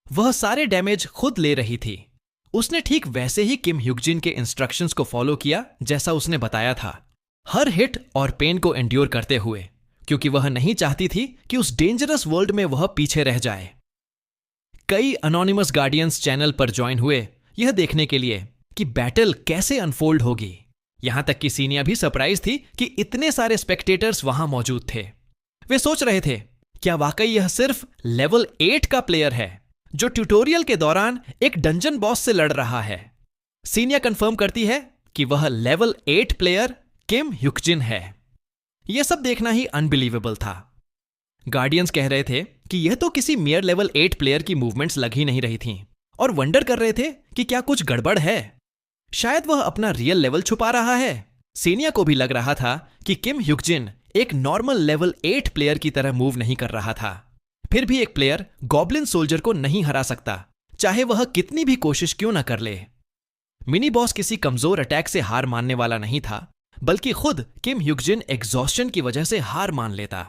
वह सारे डैमेज खुद ले रही थी। उसने ठीक वैसे ही किम ह्युक्जिन के इंस्ट्रक्शंस को फॉलो किया जैसा उसने बताया था, हर हिट और पेन को एंड्योर करते हुए, क्योंकि वह नहीं चाहती थी कि उस डेंजरस वर्ल्ड में वह पीछे रह जाए। कई अनोनिमस गार्डियंस चैनल पर ज्वाइन हुए यह देखने के लिए कि बैटल कैसे अनफोल्ड होगी। यहां तक कि सीनिया भी सरप्राइज थी कि इतने सारे स्पेक्टेटर्स वहां मौजूद थे। वे सोच रहे थे, क्या वाकई यह सिर्फ लेवल 8 का प्लेयर है जो ट्यूटोरियल के दौरान एक डंजन बॉस से लड़ रहा है। सीनिया कंफर्म करती है कि वह लेवल 8 प्लेयर किम ह्युक्जिन है। यह सब देखना ही अनबिलीवेबल था। गार्डियंस कह रहे थे कि यह तो किसी मेयर लेवल 8 प्लेयर की मूवमेंट्स लग ही नहीं रही थीं और वंडर कर रहे थे कि क्या कुछ गड़बड़ है, शायद वह अपना रियल लेवल छुपा रहा है। सीनिया को भी लग रहा था कि किम ह्युक्जिन एक नॉर्मल लेवल 8 प्लेयर की तरह मूव नहीं कर रहा था। फिर भी एक प्लेयर गॉब्लिन सोल्जर को नहीं हरा सकता, चाहे वह कितनी भी कोशिश क्यों न कर ले। मिनी बॉस किसी कमजोर अटैक से हार मानने वाला नहीं था, बल्कि खुद किम ह्युक्जिन एग्जॉस्शन की वजह से हार मान लेता।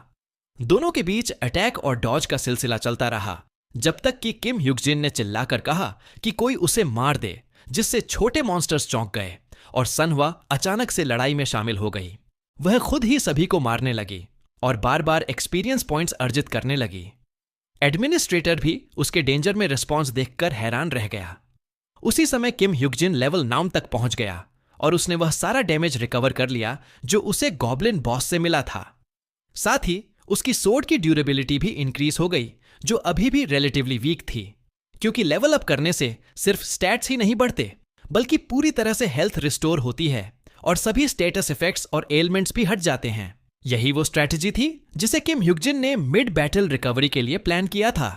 दोनों के बीच अटैक और डॉज का सिलसिला चलता रहा, जब तक कि किम ह्युक्जिन ने चिल्लाकर कहा कि कोई उसे मार दे, जिससे छोटे मॉन्स्टर्स चौंक गए और सनहवा अचानक से लड़ाई में शामिल हो गई। वह खुद ही सभी को मारने लगी और बार बार एक्सपीरियंस पॉइंट्स अर्जित करने लगी। एडमिनिस्ट्रेटर भी उसके डेंजर में रिस्पॉन्स देखकर हैरान रह गया। उसी समय किम ह्युक्जिन लेवल 9 तक पहुंच गया और उसने वह सारा डैमेज रिकवर कर लिया जो उसे गॉब्लिन बॉस से मिला था। साथ ही उसकी सोर्ड की ड्यूरेबिलिटी भी इंक्रीज हो गई, जो अभी भी रिलेटिवली वीक थी, क्योंकि लेवल अप करने से सिर्फ स्टैट्स ही नहीं बढ़ते, बल्कि पूरी तरह से हेल्थ रिस्टोर होती है और सभी स्टेटस इफेक्ट्स और एलिमेंट्स भी हट जाते हैं। यही वो स्ट्रैटेजी थी जिसे किम ह्युक्जिन ने मिड बैटल रिकवरी के लिए प्लान किया था।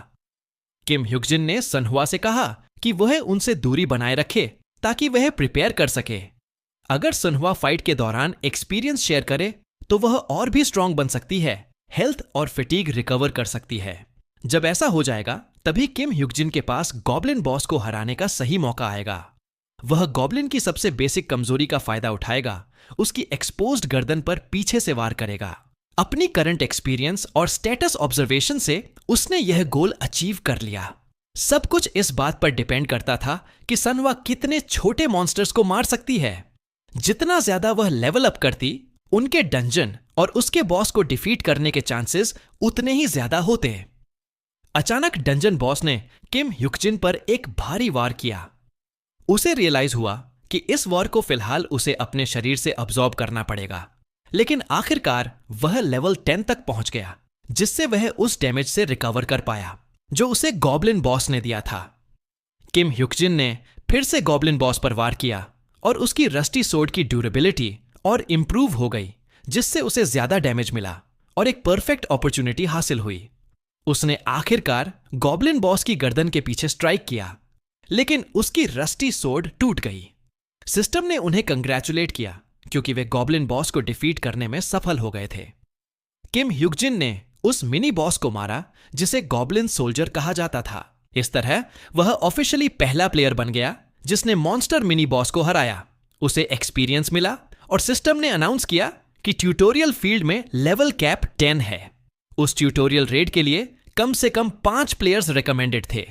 किम ह्युक्जिन ने सनहुआ से कहा कि वह उनसे दूरी बनाए रखे ताकि वह प्रिपेयर कर सके। अगर सनहुआ फाइट के दौरान एक्सपीरियंस शेयर करे तो वह और भी स्ट्रांग बन सकती है, हेल्थ और फिटीग रिकवर कर सकती है। जब ऐसा हो जाएगा तभी किम ह्युक्जिन के पास गॉब्लिन बॉस को हराने का सही मौका आएगा। वह गॉब्लिन की सबसे बेसिक कमजोरी का फायदा उठाएगा, उसकी एक्सपोज्ड गर्दन पर पीछे से वार करेगा। अपनी करंट एक्सपीरियंस और स्टेटस ऑब्जर्वेशन से उसने यह गोल अचीव कर लिया। सब कुछ इस बात पर डिपेंड करता था कि सनहुआ कितने छोटे मॉन्स्टर्स को मार सकती है। जितना ज्यादा वह लेवल अप करती, उनके डंजन और उसके बॉस को डिफीट करने के चांसेस उतने ही ज्यादा होते। अचानक डंजन बॉस ने किम ह्युक्जिन पर एक भारी वार किया। उसे रियलाइज हुआ कि इस वॉर को फिलहाल उसे अपने शरीर से अब्सॉर्ब करना पड़ेगा, लेकिन आखिरकार वह लेवल 10 तक पहुंच गया, जिससे वह उस डैमेज से रिकवर कर पाया जो उसे गॉब्लिन बॉस ने दिया था। किम ह्युक्जिन ने फिर से गॉब्लिन बॉस पर वार किया और उसकी रस्टी सोर्ड की ड्यूरेबिलिटी और इंप्रूव हो गई, जिससे उसे ज्यादा डैमेज मिला और एक परफेक्ट अपॉर्चुनिटी हासिल हुई। उसने आखिरकार गॉब्लिन बॉस की गर्दन के पीछे स्ट्राइक किया, लेकिन उसकी रस्टी सोर्ड टूट गई। सिस्टम ने उन्हें कंग्रेचुलेट किया क्योंकि वे गॉब्लिन बॉस को डिफीट करने में सफल हो गए थे। किम ह्युक्जिन ने उस मिनी बॉस को मारा जिसे गॉब्लिन सोल्जर कहा जाता था। इस तरह वह ऑफिशियली पहला प्लेयर बन गया जिसने मॉन्स्टर मिनी बॉस को हराया। उसे एक्सपीरियंस मिला और सिस्टम ने अनाउंस किया कि ट्यूटोरियल फील्ड में लेवल कैप 10 है। उस ट्यूटोरियल रेड के लिए कम से कम 5 प्लेयर्स रिकमेंडेड थे।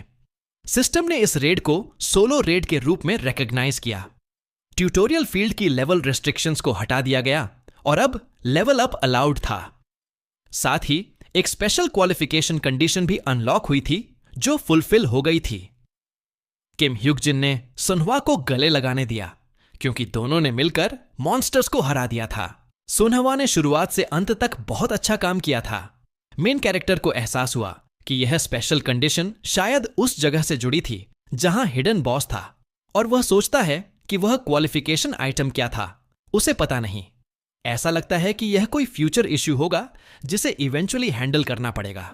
सिस्टम ने इस रेड को सोलो रेड के रूप में रिकॉग्नाइज किया। ट्यूटोरियल फील्ड की लेवल रिस्ट्रिक्शंस को हटा दिया गया और अब लेवल अप अलाउड था। साथ ही एक स्पेशल क्वालिफिकेशन कंडीशन भी अनलॉक हुई थी जो फुलफिल हो गई थी। किम ह्युकजिन ने सुनहवा को गले लगाने दिया क्योंकि दोनों ने मिलकर मॉन्स्टर्स को हरा दिया था। सुनहवा ने शुरुआत से अंत तक बहुत अच्छा काम किया था। मेन कैरेक्टर को एहसास हुआ कि यह स्पेशल कंडीशन शायद उस जगह से जुड़ी थी जहां हिडन बॉस था, और वह सोचता है कि वह क्वालिफिकेशन आइटम क्या था उसे पता नहीं। ऐसा लगता है कि यह कोई फ्यूचर इश्यू होगा जिसे इवेंचुअली हैंडल करना पड़ेगा।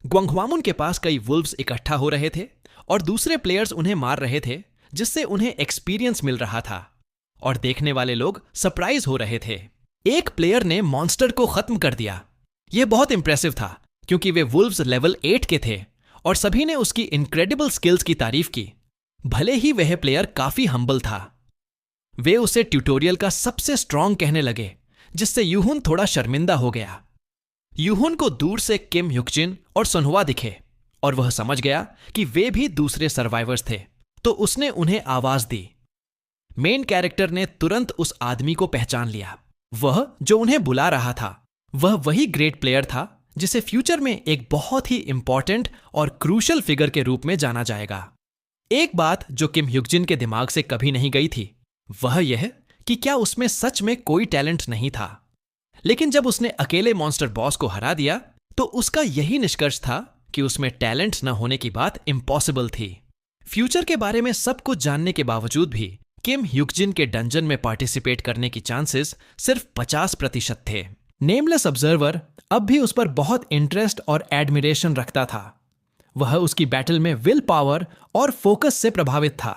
ग्वांगह्वामुन के पास कई वुल्व्स इकट्ठा हो रहे थे और दूसरे प्लेयर्स उन्हें मार रहे थे, जिससे उन्हें एक्सपीरियंस मिल रहा था और देखने वाले लोग सरप्राइज हो रहे थे। एक प्लेयर ने मॉन्स्टर को खत्म कर दिया। यह बहुत इंप्रेसिव था क्योंकि वे वुल्व्स लेवल 8 के थे और सभी ने उसकी इनक्रेडिबल स्किल्स की तारीफ की, भले ही वह प्लेयर काफी हम्बल था। वे उसे ट्यूटोरियल का सबसे स्ट्रांग कहने लगे, जिससे यूहुन थोड़ा शर्मिंदा हो गया। यूहुन को दूर से किम ह्युकजिन और सुनहवा दिखे और वह समझ गया कि वे भी दूसरे सर्वाइवर्स थे, तो उसने उन्हें आवाज दी। मेन कैरेक्टर ने तुरंत उस आदमी को पहचान लिया। वह जो उन्हें बुला रहा था वह वही ग्रेट प्लेयर था जिसे फ्यूचर में एक बहुत ही इंपॉर्टेंट और क्रूशल फिगर के रूप में जाना जाएगा। एक बात जो किम ह्युकजिन के दिमाग से कभी नहीं गई थी वह यह कि क्या उसमें सच में कोई टैलेंट नहीं था। लेकिन जब उसने अकेले मॉन्स्टर बॉस को हरा दिया तो उसका यही निष्कर्ष था कि उसमें टैलेंट न होने की बात इम्पॉसिबल थी। फ्यूचर के बारे में सब कुछ जानने के बावजूद भी किम ह्युकजिन के डंजन में पार्टिसिपेट करने की चांसेस सिर्फ 50% थे। नेमलेस ऑब्जर्वर अब भी उस पर बहुत इंटरेस्ट और एडमिरेशन रखता था। वह उसकी बैटल में विल पावर और फोकस से प्रभावित था।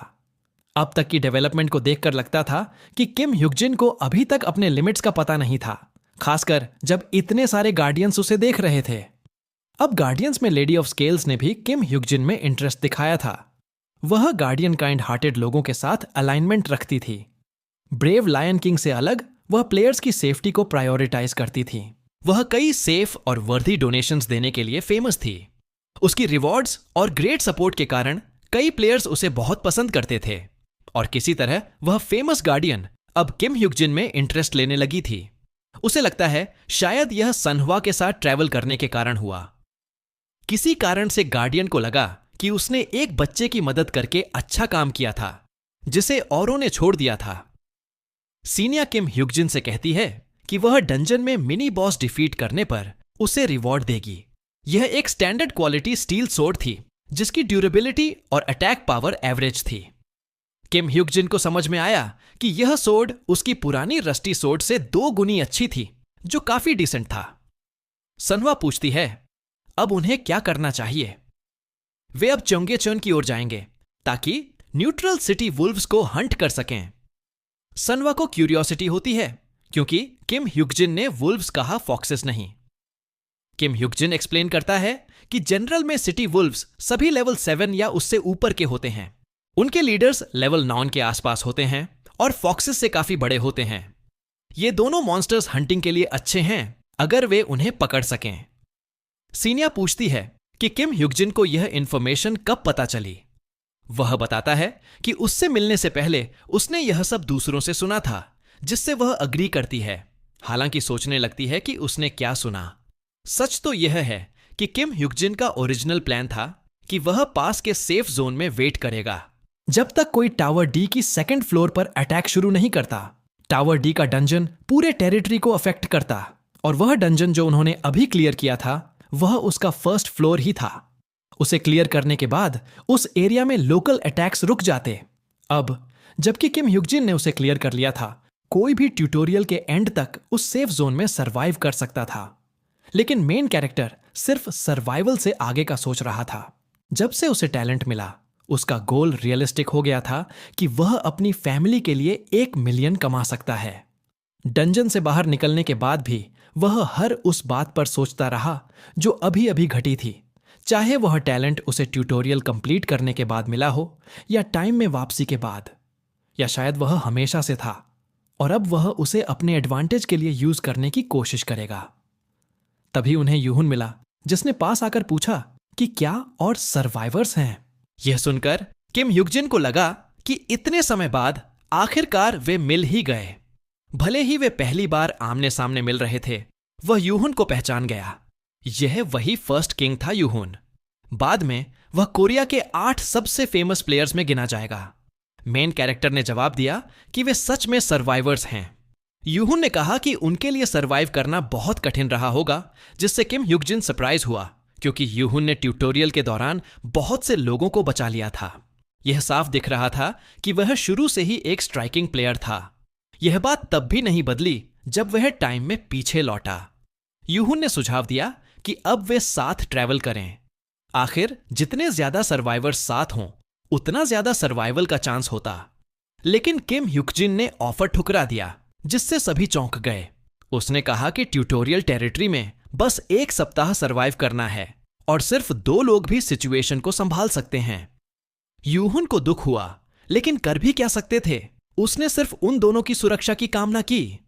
अब तक की डेवलपमेंट को देखकर लगता था कि किम ह्युकजिन को अभी तक अपने लिमिट्स का पता नहीं था, खासकर जब इतने सारे गार्डियंस उसे देख रहे थे। अब गार्डियंस में लेडी ऑफ स्केल्स ने भी किम ह्युकजिन में इंटरेस्ट दिखाया था। वह गार्डियन काइंड हार्टेड लोगों के साथ अलाइनमेंट रखती थी। ब्रेव लायन किंग से अलग वह प्लेयर्स की सेफ्टी को प्रायोरिटाइज करती थी। वह कई सेफ और वर्दी डोनेशंस देने के लिए फेमस थी। उसकी रिवॉर्ड्स और ग्रेट सपोर्ट के कारण कई प्लेयर्स उसे बहुत पसंद करते थे और किसी तरह वह फेमस गार्डियन अब किम ह्युकजिन में इंटरेस्ट लेने लगी थी। उसे लगता है शायद यह सुनहवा के साथ ट्रैवल करने के कारण हुआ। किसी कारण से गार्डियन को लगा कि उसने एक बच्चे की मदद करके अच्छा काम किया था जिसे औरों ने छोड़ दिया था। सीनिया किम ह्युकजिन से कहती है कि वह डंजन में मिनी बॉस डिफीट करने पर उसे रिवॉर्ड देगी। यह एक स्टैंडर्ड क्वालिटी स्टील सोर्ड थी जिसकी ड्यूरेबिलिटी और अटैक पावर एवरेज थी। किम ह्युकजिन को समझ में आया कि यह सोर्ड उसकी पुरानी रस्टी सोर्ड से 2 गुनी अच्छी थी, जो काफी डिसेंट था। सुनहवा पूछती है अब उन्हें क्या करना चाहिए। वे अब चोंगेचन की ओर जाएंगे ताकि न्यूट्रल सिटी वुल्व्स को हंट कर सकें। सुनहवा को क्यूरियोसिटी होती है क्योंकि किम ह्युकजिन ने वुल्व्स कहा, फॉक्सेस नहीं। किम ह्युकजिन एक्सप्लेन करता है कि जनरल में सिटी वुल्व्स सभी लेवल 7 या उससे ऊपर के होते हैं। उनके लीडर्स लेवल 9 के आसपास होते हैं और फॉक्सेस से काफी बड़े होते हैं। ये दोनों मॉन्स्टर्स हंटिंग के लिए अच्छे हैं अगर वे उन्हें पकड़ सकें। सीनिया पूछती है कि किम ह्युकजिन को यह इंफॉर्मेशन कब पता चली। वह बताता है कि उससे मिलने से पहले उसने यह सब दूसरों से सुना था, जिससे वह अग्री करती है, हालांकि सोचने लगती है कि उसने क्या सुना। सच तो यह है कि किम ह्युकजिन का ओरिजिनल प्लान था कि वह पास के सेफ जोन में वेट करेगा जब तक कोई टावर डी की 2nd फ्लोर पर अटैक शुरू नहीं करता। टावर डी का डंजन पूरे टेरिटरी को अफेक्ट करता और वह डंजन जो उन्होंने अभी क्लियर किया था वह उसका 1st फ्लोर ही था। उसे क्लियर करने के बाद उस एरिया में लोकल अटैक्स रुक जाते। अब जबकि किम ह्युकजिन ने उसे क्लियर कर लिया था, कोई भी ट्यूटोरियल के एंड तक उस सेफ जोन में सरवाइव कर सकता था। लेकिन मेन कैरेक्टर सिर्फ सर्वाइवल से आगे का सोच रहा था। जब से उसे टैलेंट मिला उसका गोल रियलिस्टिक हो गया था कि वह अपनी फैमिली के लिए 1 मिलियन कमा सकता है। डंजन से बाहर निकलने के बाद भी वह हर उस बात पर सोचता रहा जो अभी अभी घटी थी, चाहे वह टैलेंट उसे ट्यूटोरियल कंप्लीट करने के बाद मिला हो या टाइम में वापसी के बाद, या शायद वह हमेशा से था और अब वह उसे अपने एडवांटेज के लिए यूज करने की कोशिश करेगा। तभी उन्हें यूहुन मिला जिसने पास आकर पूछा कि क्या और सर्वाइवर्स हैं। यह सुनकर किम युकजिन को लगा कि इतने समय बाद आखिरकार वे मिल ही गए। भले ही वे पहली बार आमने सामने मिल रहे थे, वह यूहुन को पहचान गया। यह वही फर्स्ट किंग था, यूहुन। बाद में वह कोरिया के 8 सबसे फेमस प्लेयर्स में गिना जाएगा। मेन कैरेक्टर ने जवाब दिया कि वे सच में सर्वाइवर्स हैं। यूहुन ने कहा कि उनके लिए सर्वाइव करना बहुत कठिन रहा होगा, जिससे किम युकजिन सरप्राइज हुआ, क्योंकि यूहुन ने ट्यूटोरियल के दौरान बहुत से लोगों को बचा लिया था। यह साफ दिख रहा था कि वह शुरू से ही एक स्ट्राइकिंग प्लेयर था। यह बात तब भी नहीं बदली जब वह टाइम में पीछे लौटा। यूहुन ने सुझाव दिया कि अब वे साथ ट्रैवल करें। आखिर जितने ज्यादा सर्वाइवर्स साथ हों, उतना ज्यादा सर्वाइवल का चांस होता। लेकिन किम युकजिन ने ऑफर ठुकरा दिया, जिससे सभी चौंक गए। उसने कहा कि ट्यूटोरियल टेरिटरी में बस 1 सप्ताह सर्वाइव करना है और सिर्फ 2 लोग भी सिचुएशन को संभाल सकते हैं। यूहुन को दुख हुआ, लेकिन कर भी क्या सकते थे। उसने सिर्फ उन दोनों की सुरक्षा की कामना की